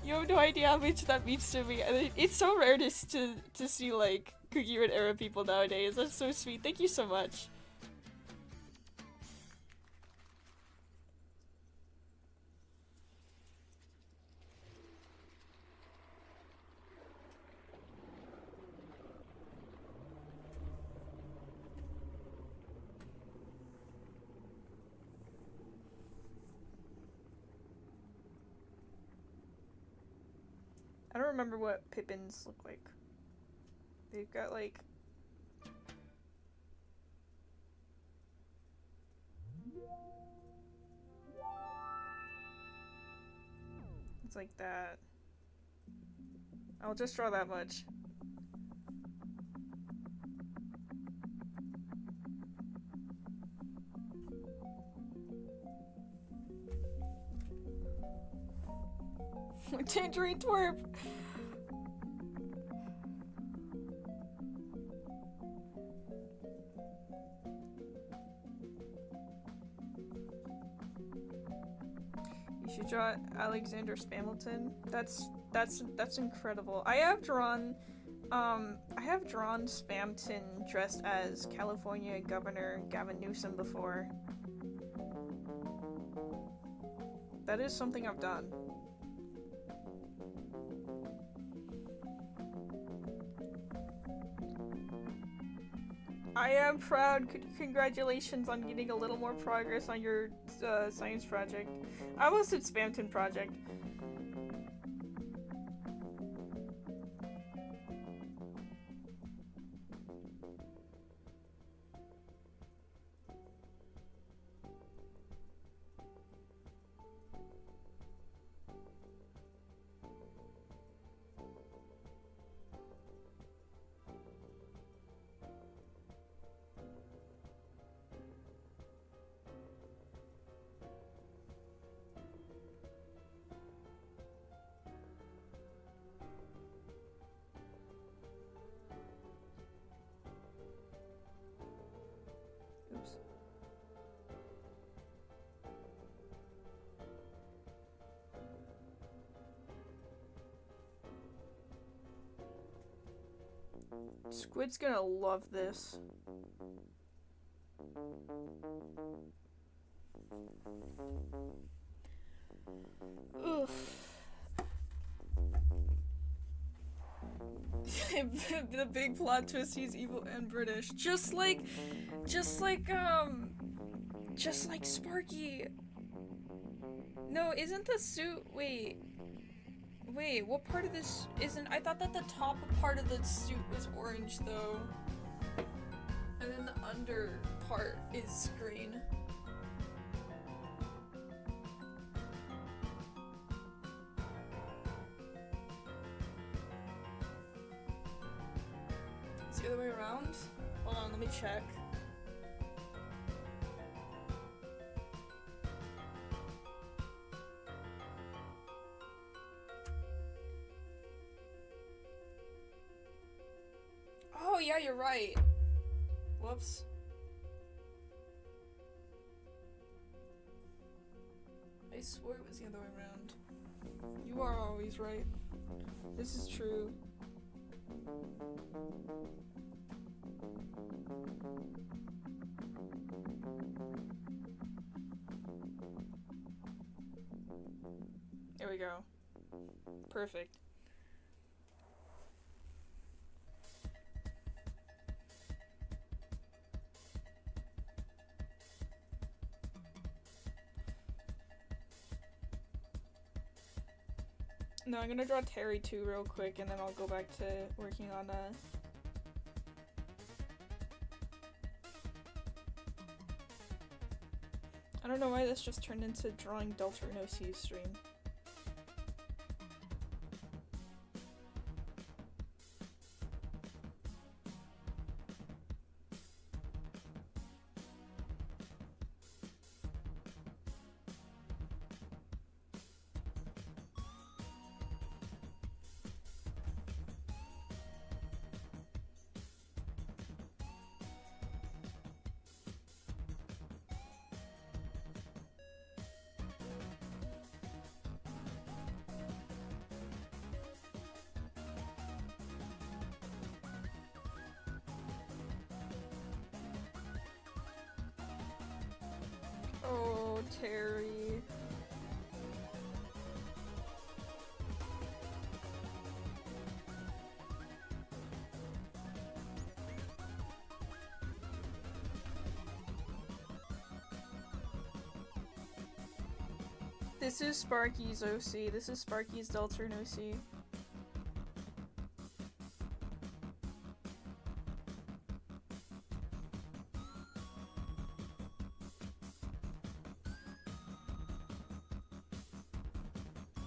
You have no idea how much that means to me. And it's so rare to see like cookie run era people nowadays. That's so sweet. Thank you so much. I don't remember what Pippins look like. They've got like... It's like that. I'll just draw that much. Tangerine twerp! You should draw Alexander Spamilton. That's incredible. I have drawn Spamton dressed as California Governor Gavin Newsom before. That is something I've done. I am proud. Congratulations on getting a little more progress on your science project. I almost did Spamton project. Oops. Squid's gonna love this. Ugh. The big plot twist, he's evil and British. Just like Sparky. No, isn't the suit, wait, what part of this isn't, I thought that the top part of the suit was orange though. And then the under part is green. It's the other way around? Hold on, let me check. Oh yeah, you're right. Whoops. I swore it was the other way around. You are always right. This is true. There we go. Perfect. No, I'm gonna draw Terry too real quick and then I'll go back to working on I don't know why this just turned into drawing Delta No C stream. Oh, Terry. This is Sparky's OC. This is Sparky's Delta No C.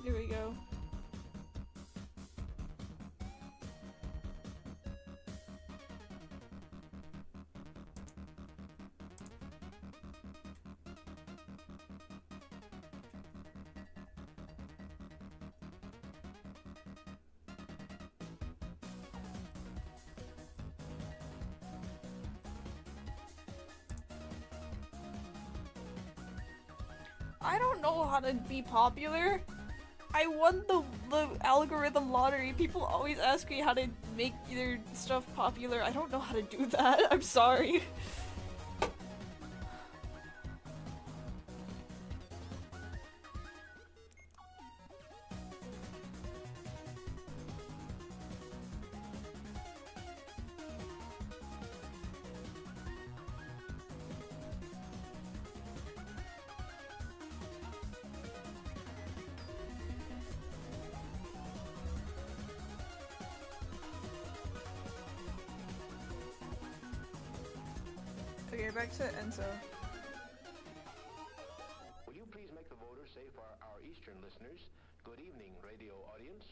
Here we go. I don't know how to be popular. I won the algorithm lottery. People always ask me how to make their stuff popular. I don't know how to do that. I'm sorry. Okay, back to Enzo. Will you please make the voters say for our Eastern listeners, good evening, radio audience?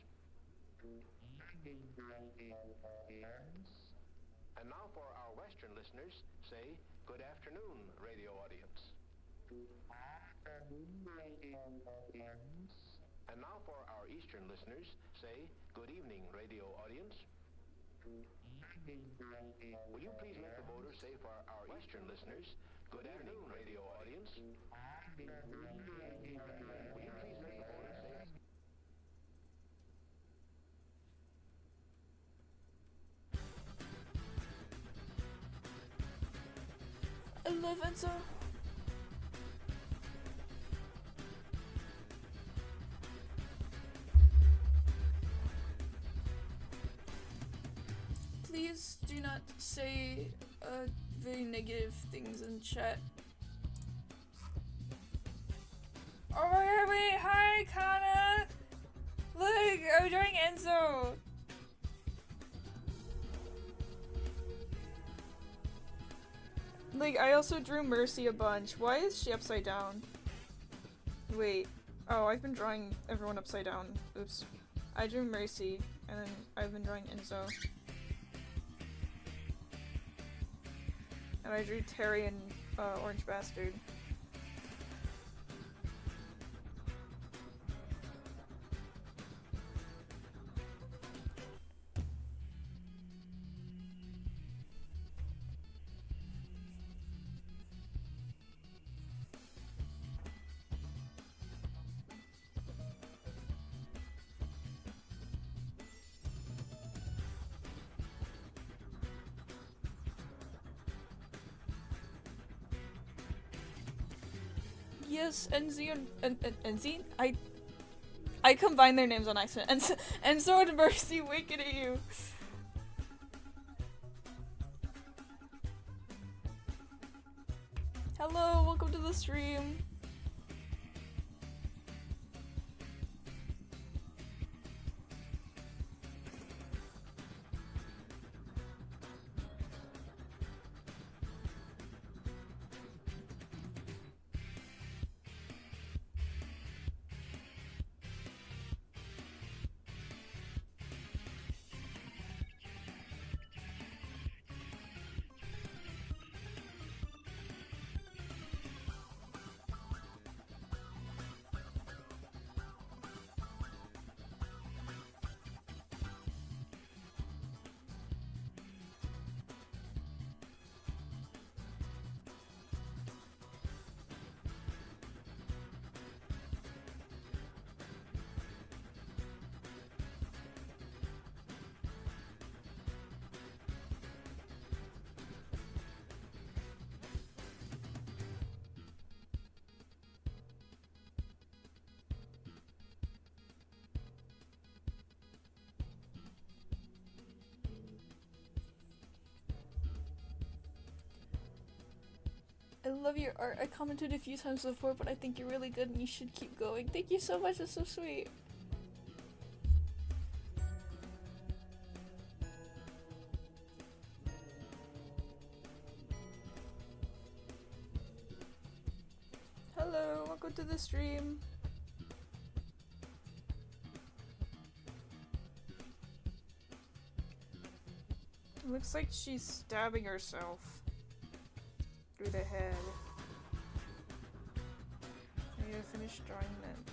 And now for our Western listeners, say good afternoon, radio audience. And now for our Eastern listeners, say good evening, radio audience. Will you please make the voters say for our Eastern listeners, good afternoon, radio audience? Will you please make the voters say... I love Enzo. Please do not say very negative things in chat. Oh my god, wait, hi Kana! Look, I'm drawing Enzo! Like, I also drew Mercy a bunch. Why is she upside down? Wait. Oh, I've been drawing everyone upside down. Oops. I drew Mercy, and then I've been drawing Enzo. And I drew Terry and Orange Bastard. Yes, Enzi and Enzi? I combined their names on accident. Enzo and Mercy, wicked at you. Hello, welcome to the stream. I love your art. I commented a few times before, but I think you're really good and you should keep going. Thank you so much, that's so sweet. Hello, welcome to the stream. It looks like she's stabbing herself through the head. I need to finish drawing them.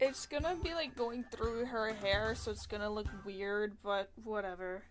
It's gonna be like going through her hair, so it's gonna look weird, but whatever.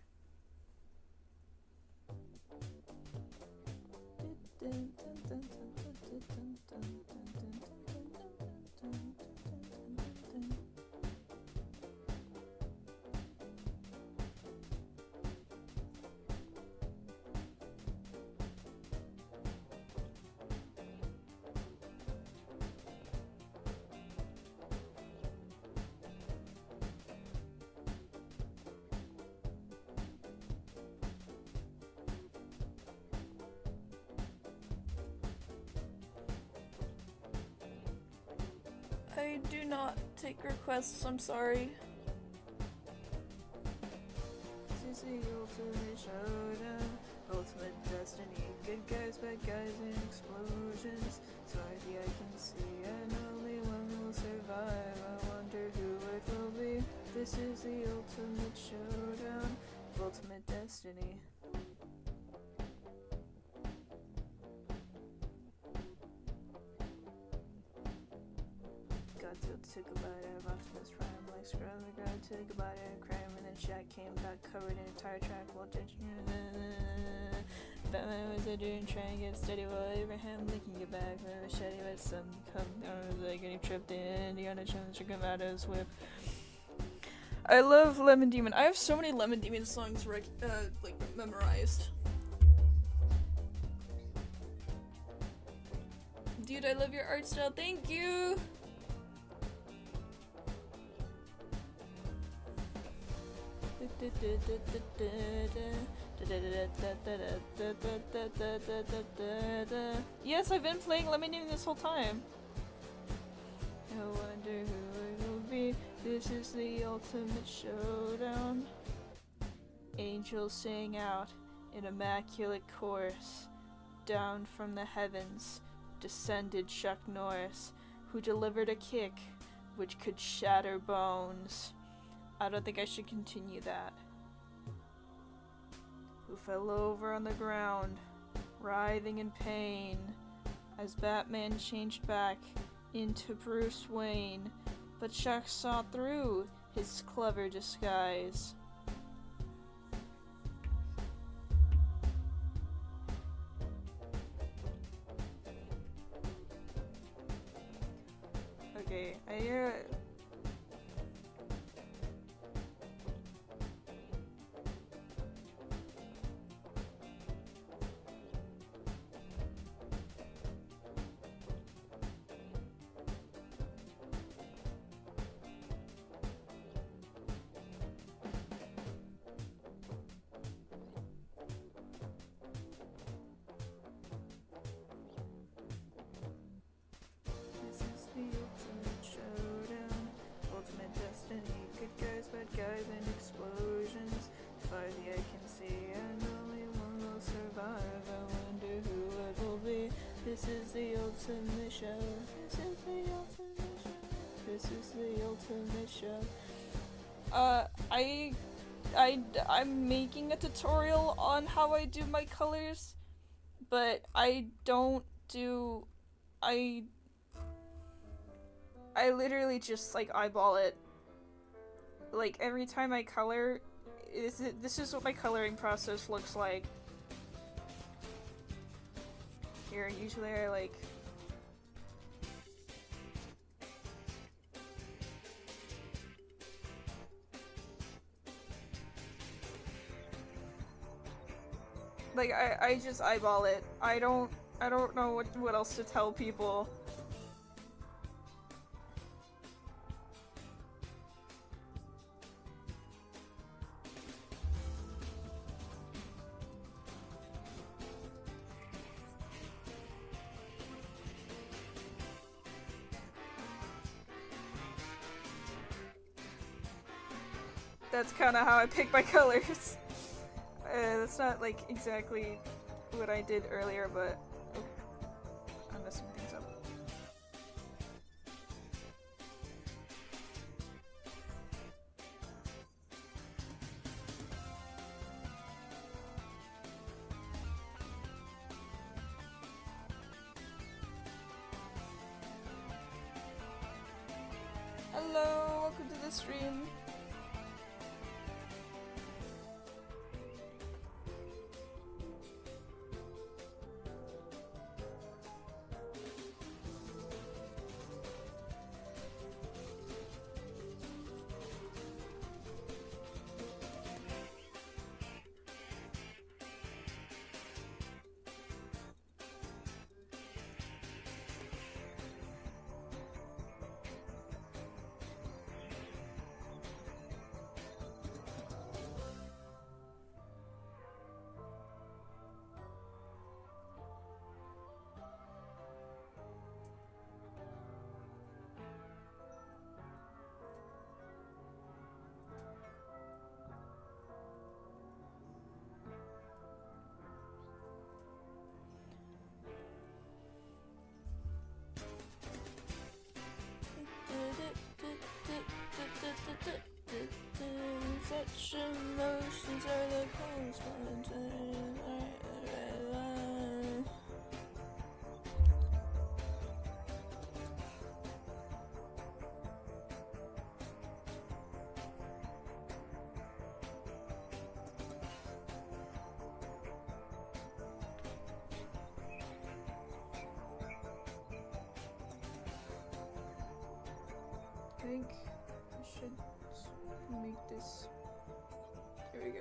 I do not take requests, I'm sorry. This is the ultimate showdown, ultimate destiny, good guys, bad guys, and explosions. So far I can see, and only one will survive. I wonder who it will be. This is the ultimate showdown, ultimate destiny. Took a bite out of Optimus Prime, like scrub the ground, took a bite out of crime, and then Shaq came back covered in a tire track while Batman was a dude trying to get steady while Abraham Lincoln get back with a machete, let something come down his leg and he tripped in Indiana Jones took him out of his whip. I love Lemon Demon. I have so many Lemon Demon songs like memorized. Dude, I love your art style, thank you! Yes, I've been playing Lemon Demon this whole time. I wonder who it will be. This is the ultimate showdown. Angels sing out in immaculate chorus. Down from the heavens descended Chuck Norris, who delivered a kick which could shatter bones. I don't think I should continue that. Who fell over on the ground, writhing in pain, as Batman changed back into Bruce Wayne, but Chuck saw through his clever disguise. Okay, This is the ultimate show. This is the ultimate show. This is the ultimate show. I'm making a tutorial on how I do my colors, but I literally just like eyeball it. Like every time I color, this is what my coloring process looks like. Here, usually I like I just eyeball it. I don't know what else to tell people. That's kind of how I pick my colors. That's not like exactly what I did earlier, but I'm messing things up. the stream. Such emotions are the I think I should make this. Here we go.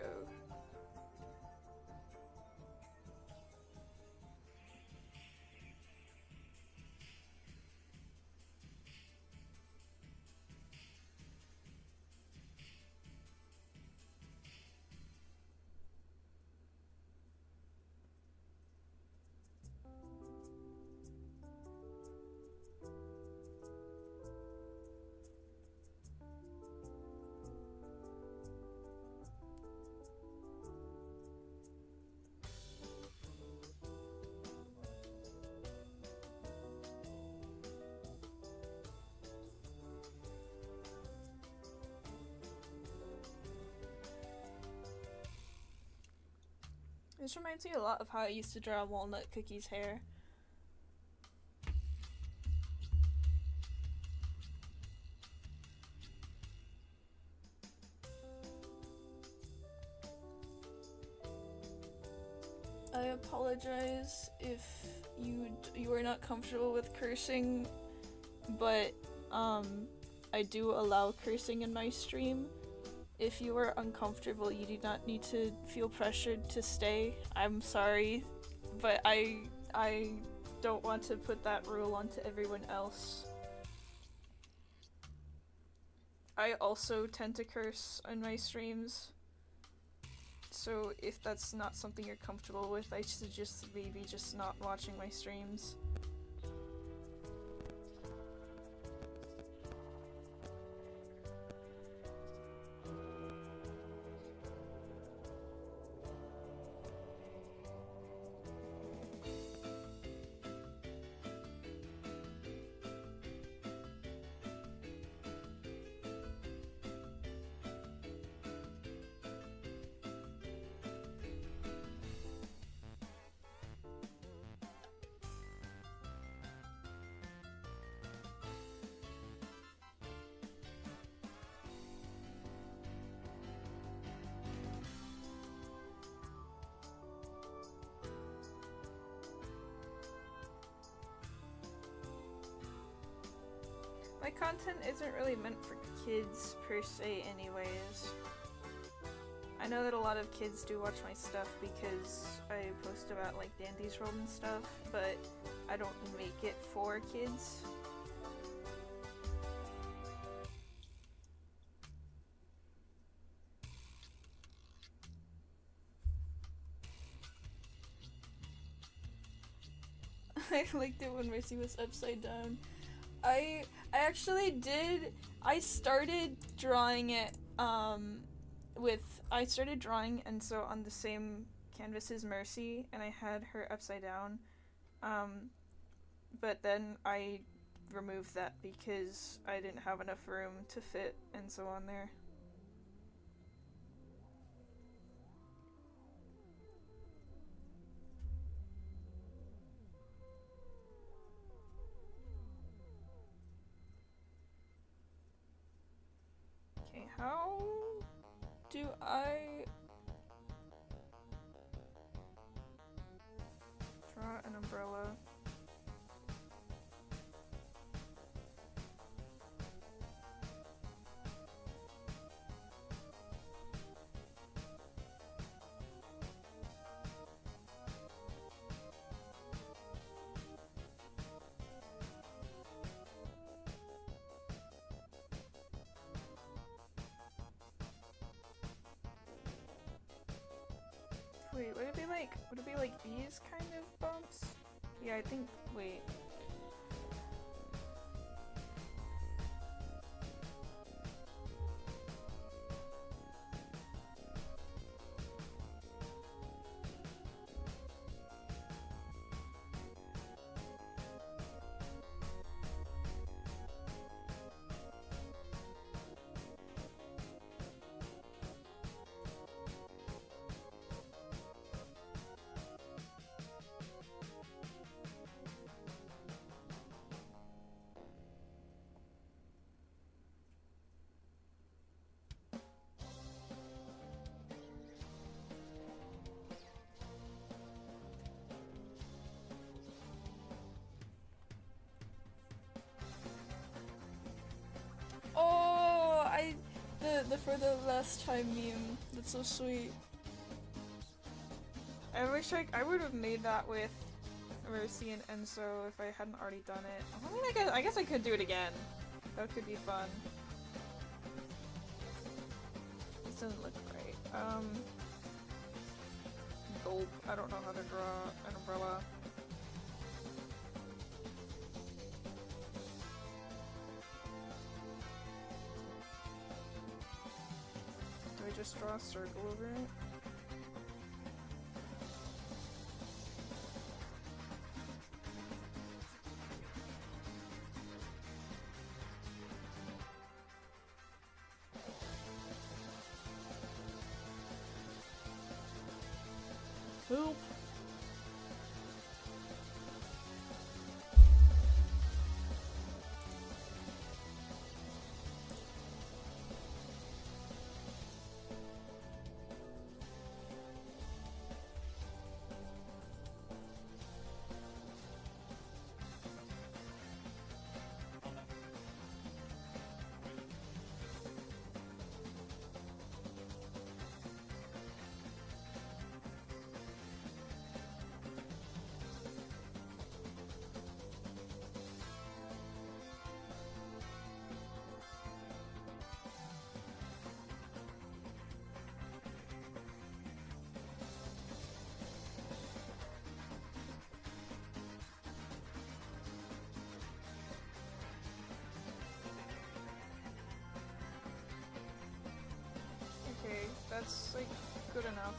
This reminds me a lot of how I used to draw Walnut Cookie's hair. I apologize if you are not comfortable with cursing, but I do allow cursing in my stream. If you are uncomfortable, you do not need to feel pressured to stay. I'm sorry, but I don't want to put that rule onto everyone else. I also tend to curse on my streams, so if that's not something you're comfortable with, I suggest maybe just not watching my streams. My content isn't really meant for kids per se anyways. I know that a lot of kids do watch my stuff because I post about like Dandy's World and stuff, but I don't make it for kids. I liked it when Mercy was upside down. I actually did. I started drawing it I started drawing, and so on the same canvas as Mercy, and I had her upside down. But then I removed that because I didn't have enough room to fit and so on there. Okay, how do I draw an umbrella? Wait, would it be like these kind of bumps? Yeah, I think, wait. Oh, the for the last time meme. That's so sweet. I wish I would have made that with Mercy and Enzo if I hadn't already done it. I mean, I guess I could do it again. That could be fun. This doesn't look right. Gulp. I don't know how to draw an umbrella. Do I just draw a circle over it? Help! Okay, that's like good enough.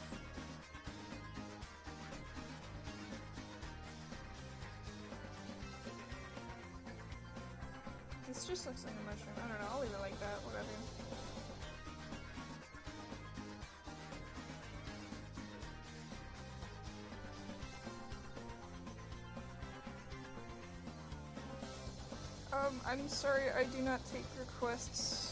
This just looks like a mushroom. I don't know, I'll leave it like that, whatever. I'm sorry, I do not take requests.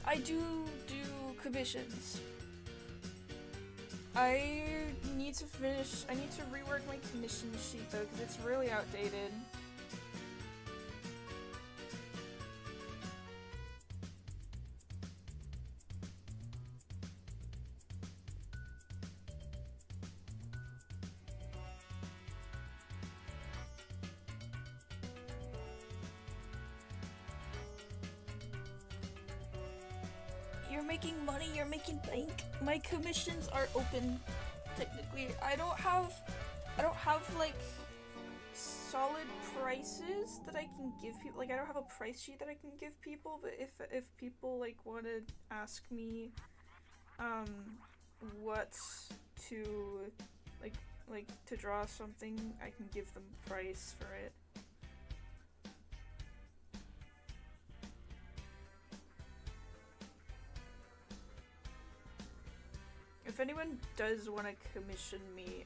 I do commissions. I need to rework my commission sheet though, because it's really outdated. You're making money, you're making bank. My commissions are open, technically. I don't have like solid prices that I can give people. Like I don't have a price sheet that I can give people, but if people like want to ask me what to like to draw something, I can give them a price for it. If anyone does want to commission me,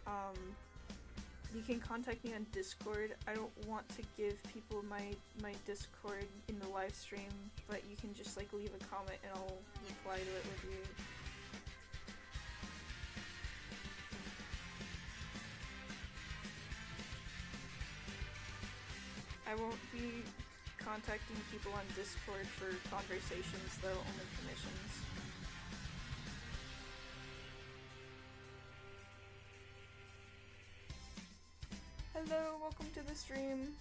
you can contact me on Discord. I don't want to give people my Discord in the live stream, but you can just like leave a comment and I'll reply to it with you. I won't be contacting people on Discord for conversations though, only commissions. Hello, welcome to the stream.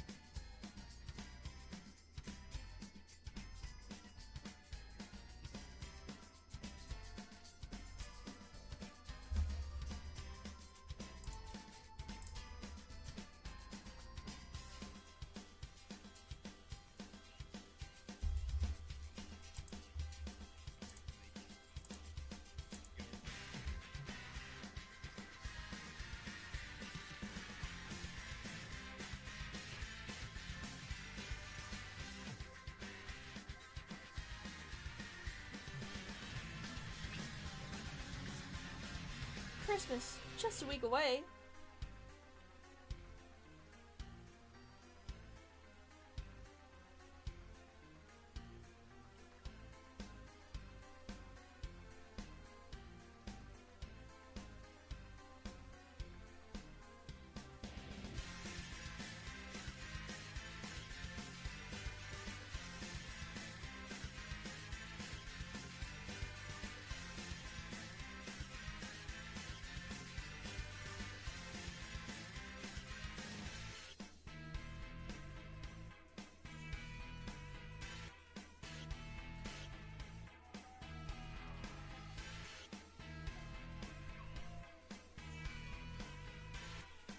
Christmas, just a week away.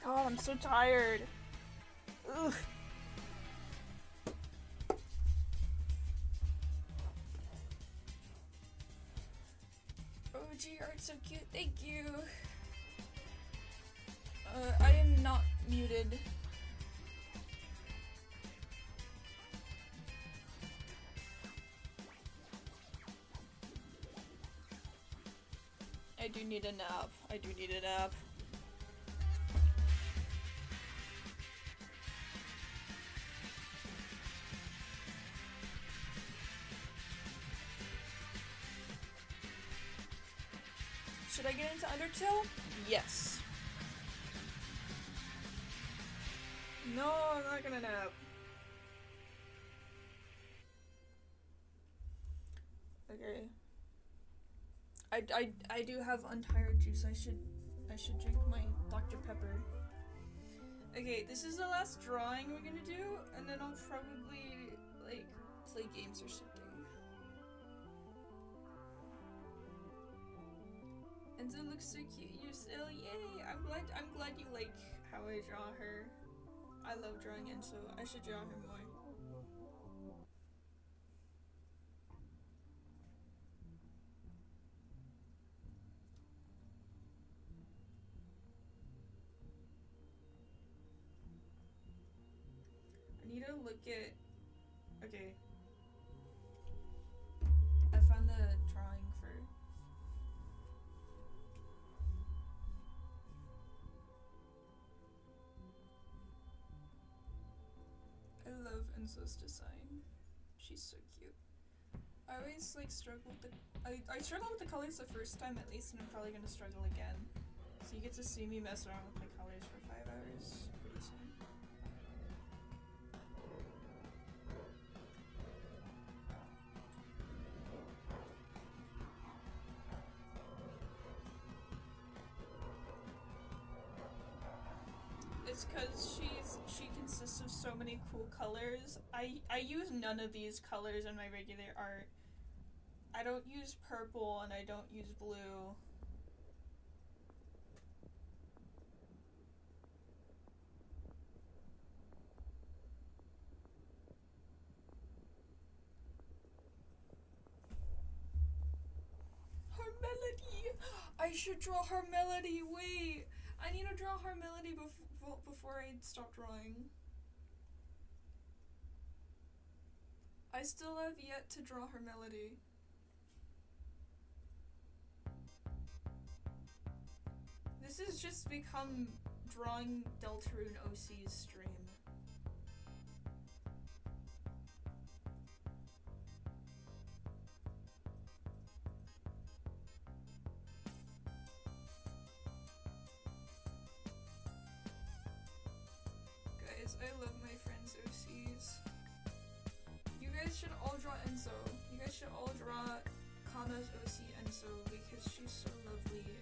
God, I'm so tired. Ugh. OG art's so cute, thank you. I am not muted. I do need a nap. I do need a nap. Should I get into Undertale? Yes. No, I'm not gonna nap. Okay. I do have untired juice. I should drink my Dr. Pepper. Okay, this is the last drawing we're gonna do, and then I'll probably like play games or something. And it looks so cute. You're still, yay! I'm glad you like how I draw her. I love drawing Enzo. I should draw her more. I need to look at. Okay. I found the drawing for. I love Enzo's design. She's so cute. I always like struggle with the I struggled with the colors the first time at least, and I'm probably gonna struggle again. So you get to see me mess around with my colors for 5 hours pretty soon. It's cause she consists of so many cool colors. I use none of these colors in my regular art. I don't use purple and I don't use blue. Her melody! I should draw her melody. Wait, I need to draw her melody before I stop drawing. I still have yet to draw her melody. This has just become drawing Deltarune OC's stream. Guys, I love my friends' OCs. You guys should all draw Enzo. You guys should all draw Kana's OC Enzo because she's so lovely.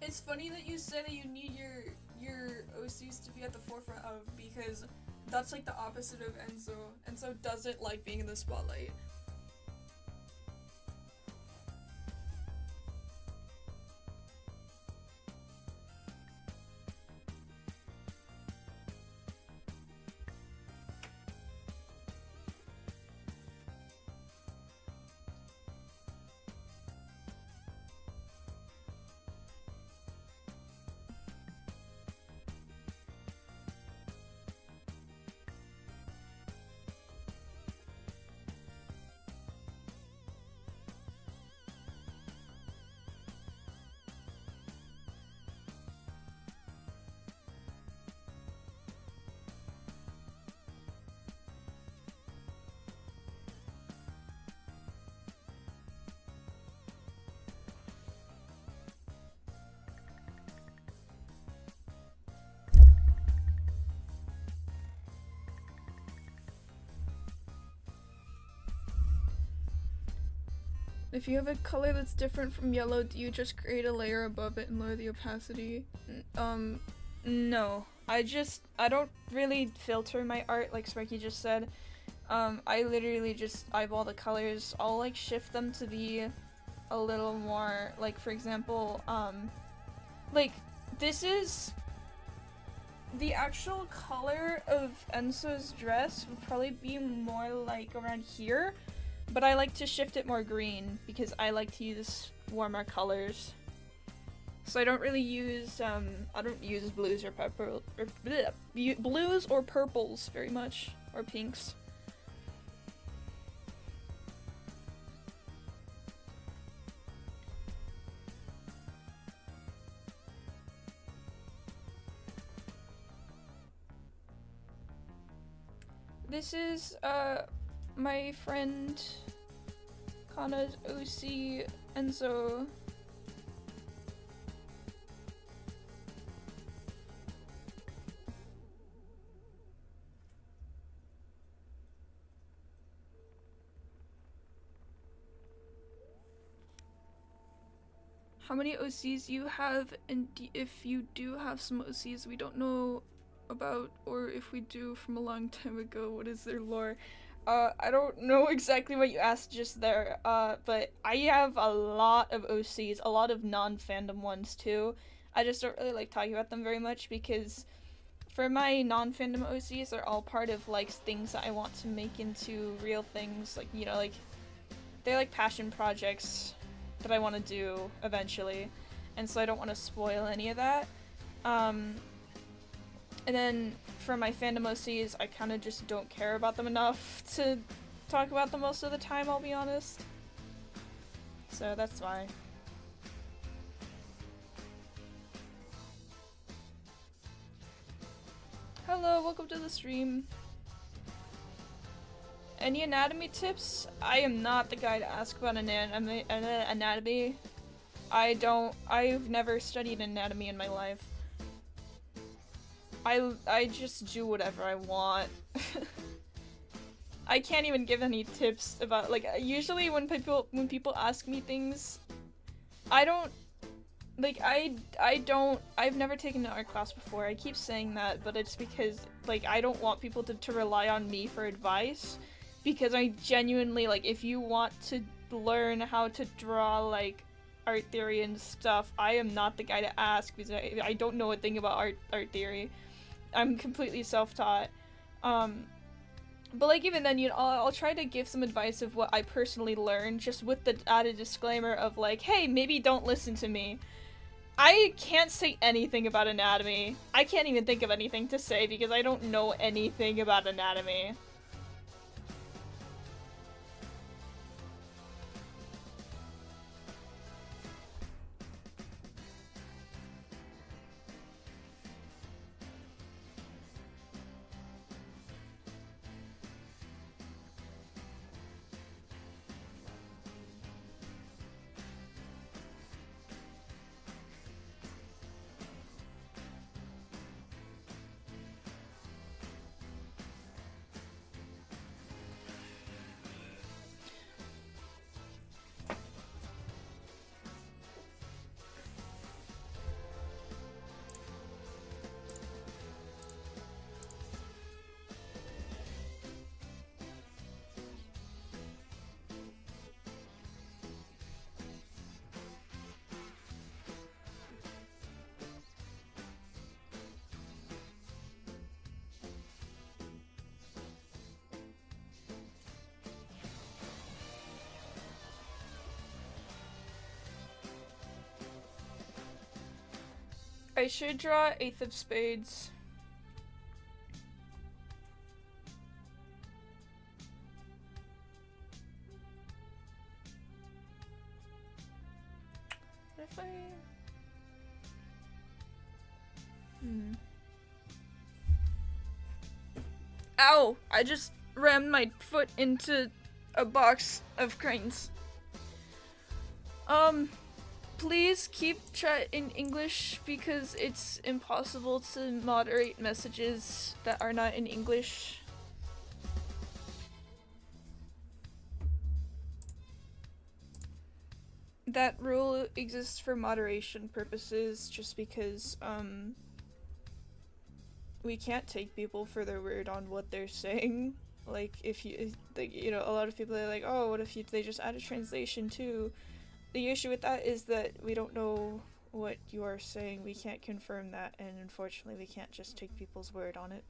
It's funny that you said that you need your OCs to be at the forefront of, because that's like the opposite of Enzo. Enzo doesn't like being in the spotlight. If you have a color that's different from yellow, do you just create a layer above it and lower the opacity? No. I don't really filter my art like Sparky just said. I literally just eyeball the colors. I'll like shift them to be a little more, like for example, like this is the actual color of Enso's dress would probably be more like around here. But I like to shift it more green because I like to use warmer colors. So I don't really use I don't use blues or blues or purples very much, or pinks. This is my friend Kana's OC Enzo. How many OCs you have, and if you do have some OCs we don't know about, or if we do from a long time ago, what is their lore? I don't know exactly what you asked just there, but I have a lot of OCs, a lot of non-fandom ones too. I just don't really like talking about them very much because for my non-fandom OCs, they're all part of like things that I want to make into real things, like, you know, like they're like passion projects that I want to do eventually, and so I don't want to spoil any of that. And then for my fandom OCs, I kind of just don't care about them enough to talk about them most of the time, I'll be honest. So that's why. Hello, welcome to the stream. Any anatomy tips? I am not the guy to ask about anatomy. I've never studied anatomy in my life. I just do whatever I want. I can't even give any tips about, like, usually when people ask me things, I don't, like, I've never taken an art class before. I keep saying that, but it's because, like, I don't want people to rely on me for advice, because I genuinely, like, if you want to learn how to draw, like, art theory and stuff, I am not the guy to ask, because I don't know a thing about art theory. I'm completely self-taught. But, like, even then, you know, I'll try to give some advice of what I personally learned, just with the added disclaimer of, like, hey, maybe don't listen to me. I can't say anything about anatomy. I can't even think of anything to say because I don't know anything about anatomy. I should draw Eighth of Spades. If I... Ow! I just rammed my foot into a box of cranes. Please keep chat in English because it's impossible to moderate messages that are not in English. That rule exists for moderation purposes just because, we can't take people for their word on what they're saying. Like, if you, like, you know, a lot of people are like, oh, what if they just add a translation too? The issue with that is that we don't know what you are saying. We can't confirm that, and unfortunately we can't just take people's word on it.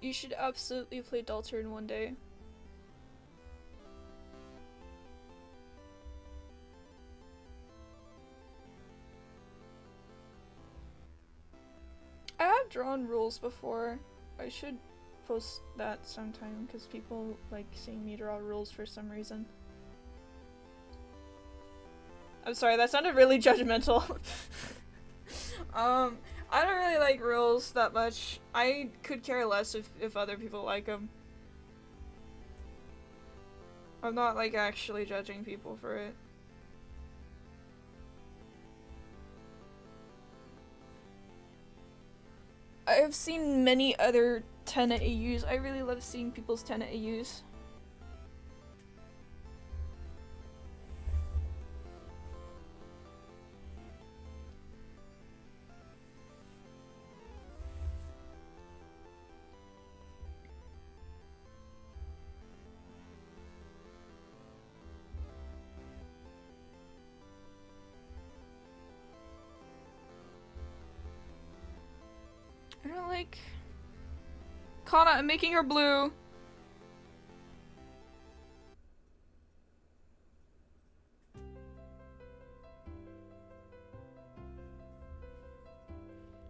You should absolutely play Deltarune one day. I have drawn rules before. I should post that sometime because people like seeing me draw rules for some reason. I'm sorry, that sounded really judgmental. I don't really like rules that much. I could care less if other people like them. I'm not like actually judging people for it. I have seen many other 10 AUs. I really love seeing people's 10 AUs. don't like... Kana, I'm making her blue!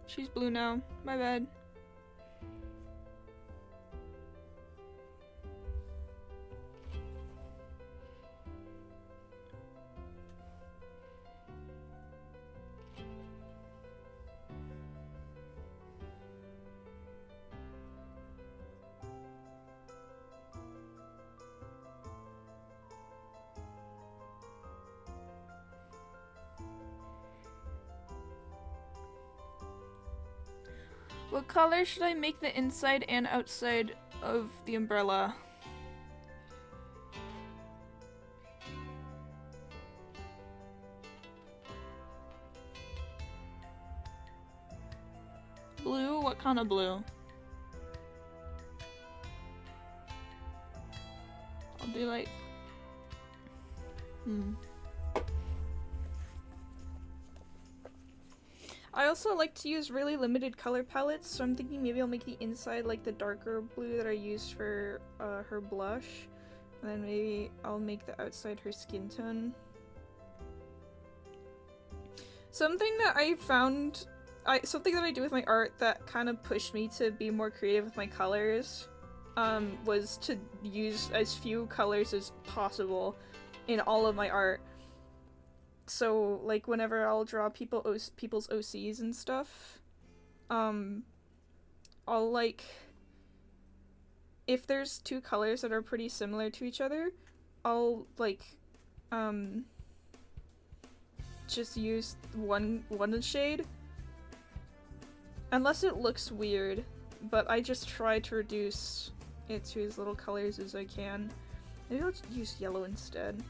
She's blue now. My bad. What color should I make the inside and outside of the umbrella? Blue? What kind of blue? I'll do like... I also like to use really limited color palettes, so I'm thinking maybe I'll make the inside like the darker blue that I used for her blush, and then maybe I'll make the outside her skin tone. Something that I found, something that I do with my art that kind of pushed me to be more creative with my colors, was to use as few colors as possible in all of my art. So, like, whenever I'll draw people's OCs and stuff, I'll, like, if there's two colors that are pretty similar to each other, I'll, like, just use one shade. Unless it looks weird, but I just try to reduce it to as little colors as I can. Maybe I'll just use yellow instead.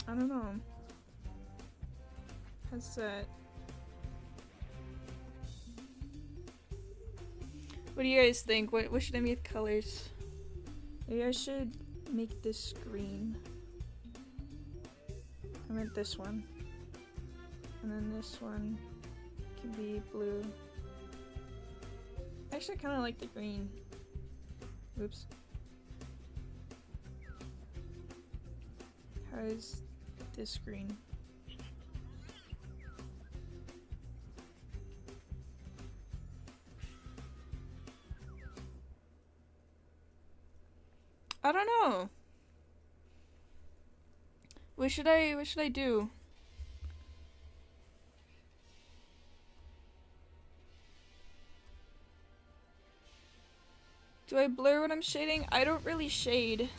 I don't know. How's that? What do you guys think? What should I make colors? Maybe I should make this green. I meant this one. And then this one can be blue. Actually, I kind of like the green. Oops. How is this green? I don't know. What should I do? Do I blur when I'm shading? I don't really shade.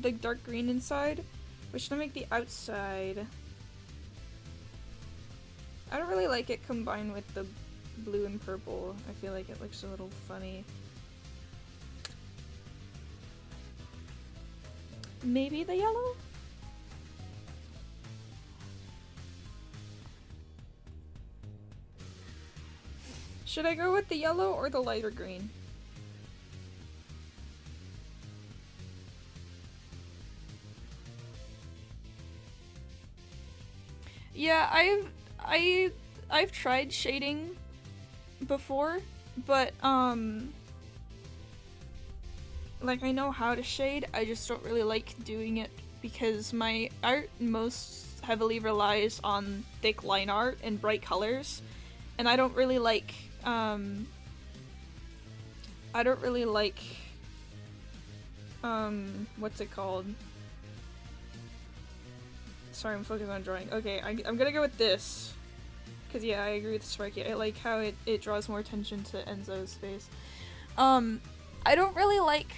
The dark green inside? Or should I make the outside? I don't really like it combined with the blue and purple. I feel like it looks a little funny. Maybe the yellow? Should I go with the yellow or the lighter green? Yeah, I've tried shading before, but like I know how to shade, I just don't really like doing it because my art most heavily relies on thick line art and bright colors, and I don't really like what's it called? Sorry, I'm focused on drawing. Okay, I'm gonna go with this. Cause yeah, I agree with Sparky. I like how it draws more attention to Enzo's face. I don't really like,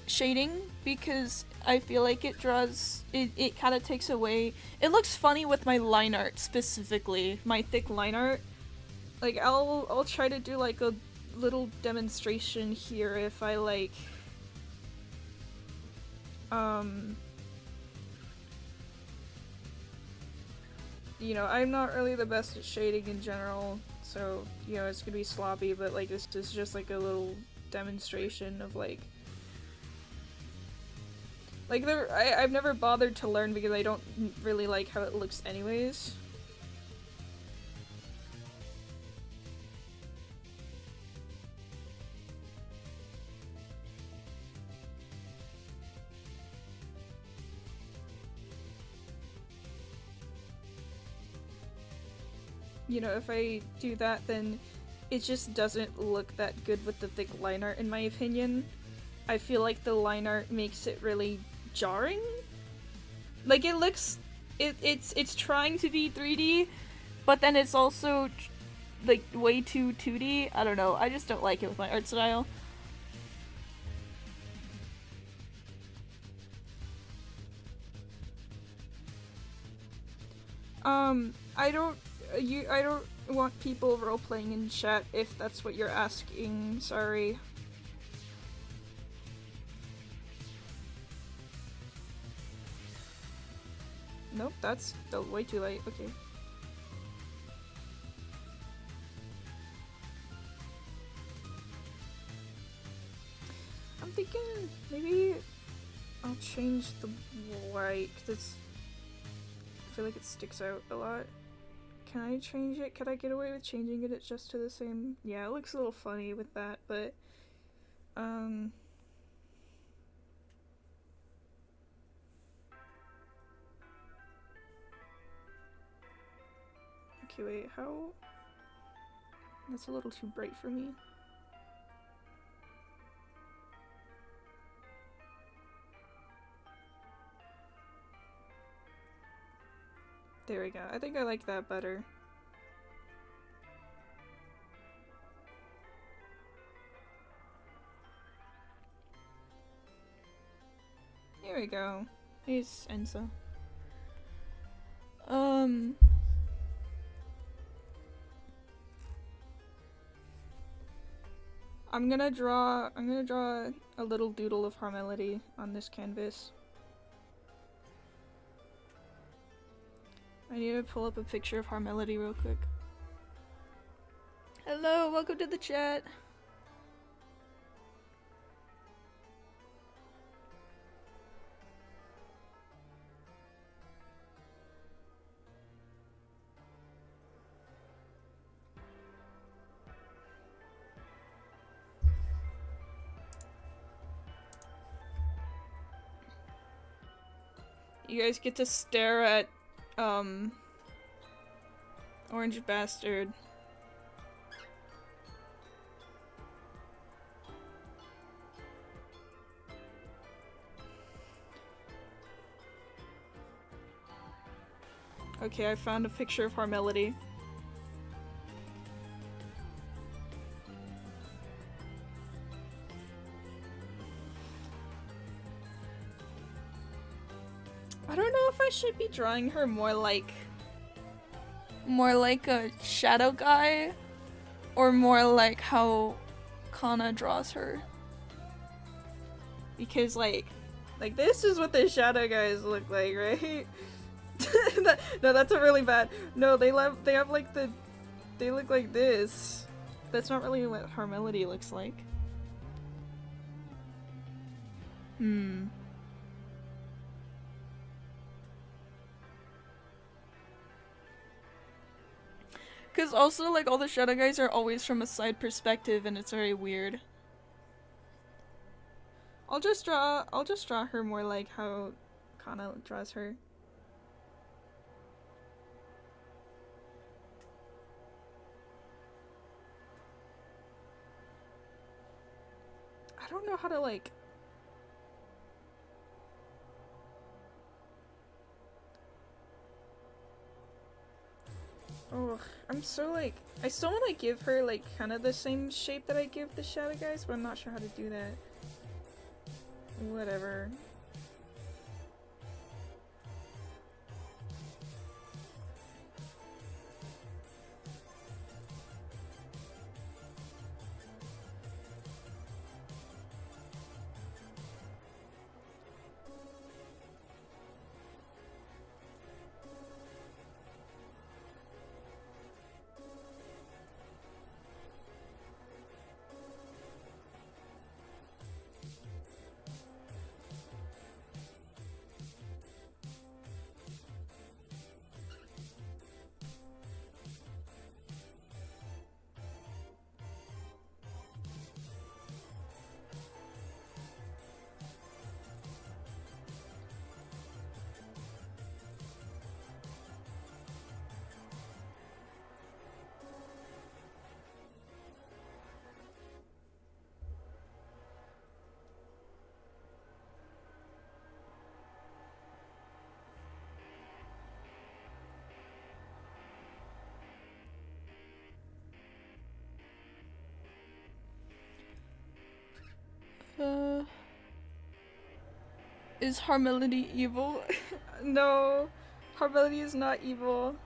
shading because I feel like it draws, it kind of takes away, it looks funny with my line art specifically, my thick line art. Like, I'll try to do like a little demonstration here if I like, you know, I'm not really the best at shading in general, so, you know, it's gonna be sloppy, but, like, this is just, like, a little demonstration of, like, Like, I've never bothered to learn because I don't really like how it looks anyways. You know, if I do that, then it just doesn't look that good with the thick line art, in my opinion. I feel like the line art makes it really jarring. Like, it looks... It's trying to be 3D, but then it's also, like, way too 2D. I don't know, I just don't like it with my art style. I don't want people role-playing in chat if that's what you're asking, sorry. Nope, that's way too late, okay. I'm thinking maybe I'll change the white, because I feel like it sticks out a lot. Can I change it? Could I get away with changing it just to the same? Yeah, it looks a little funny with that, but okay, wait, how? That's a little too bright for me. There we go. I think I like that better. Here we go. Here's Enzo. I'm gonna draw a little doodle of Harmelody on this canvas. I need to pull up a picture of Harmelody real quick. Hello, welcome to the chat. You guys get to stare at, Orange Bastard. Okay, I found a picture of Harmelody. I don't know if I should be drawing her more like a shadow guy, or more like how Kana draws her. Because like this is what the shadow guys look like, right? No, that's a really bad. No, they have like they look like this. That's not really what Harmelody looks like. Cause also like all the shadow guys are always from a side perspective and it's very weird. I'll just draw her more like how Kana draws her. I don't know how to like... Oh, I'm so like... I still want to give her like kind of the same shape that I give the shadow guys, but I'm not sure how to do that. Whatever. Uh, is Harmelody evil? No, Harmelody is not evil.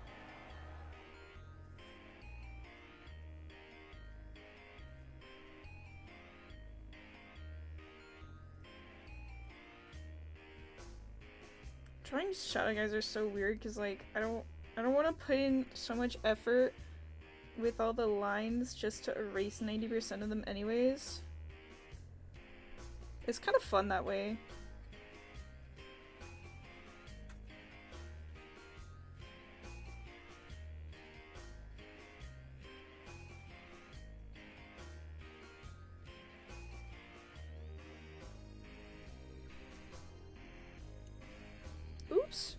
Drawing shadow guys are so weird because like I don't want to put in so much effort with all the lines just to erase 90% of them anyways. It's kind of fun that way. Oops.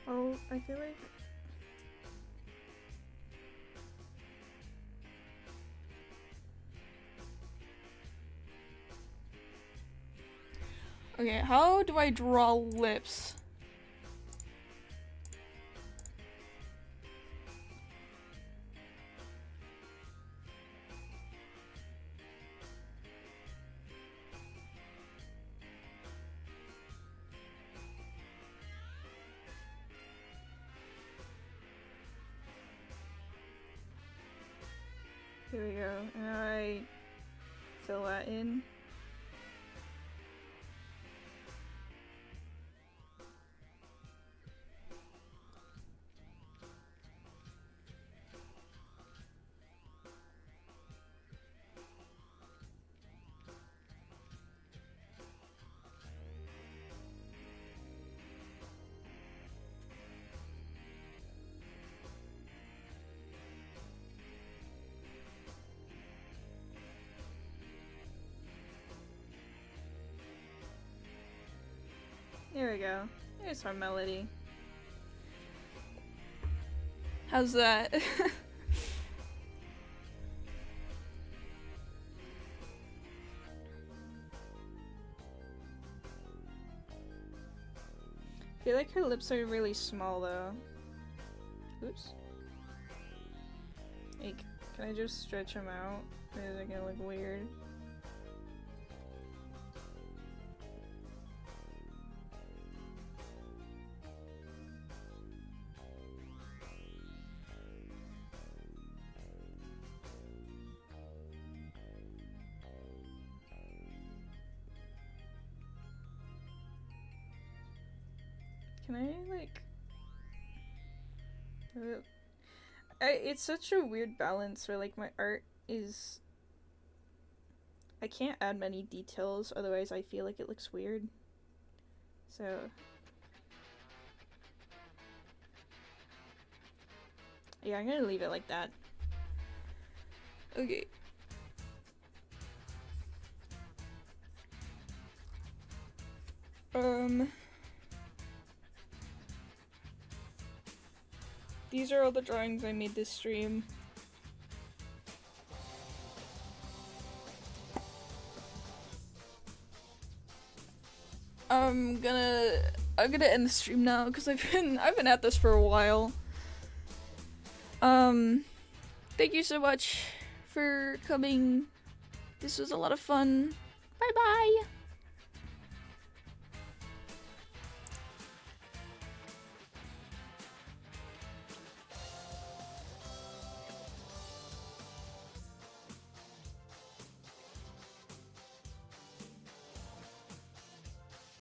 Oh, I feel like... Okay, how do I draw lips? Here we go, and I fill that in. There we go. There's our melody. How's that? I feel like her lips are really small though. Oops. Like, can I just stretch them out? Or is it gonna look weird? Can I, like... it's such a weird balance where, like, my art is... I can't add many details, otherwise I feel like it looks weird. So... yeah, I'm gonna leave it like that. Okay. These are all the drawings I made this stream. I'm gonna end the stream now because I've been at this for a while. Thank you so much for coming. This was a lot of fun. Bye bye.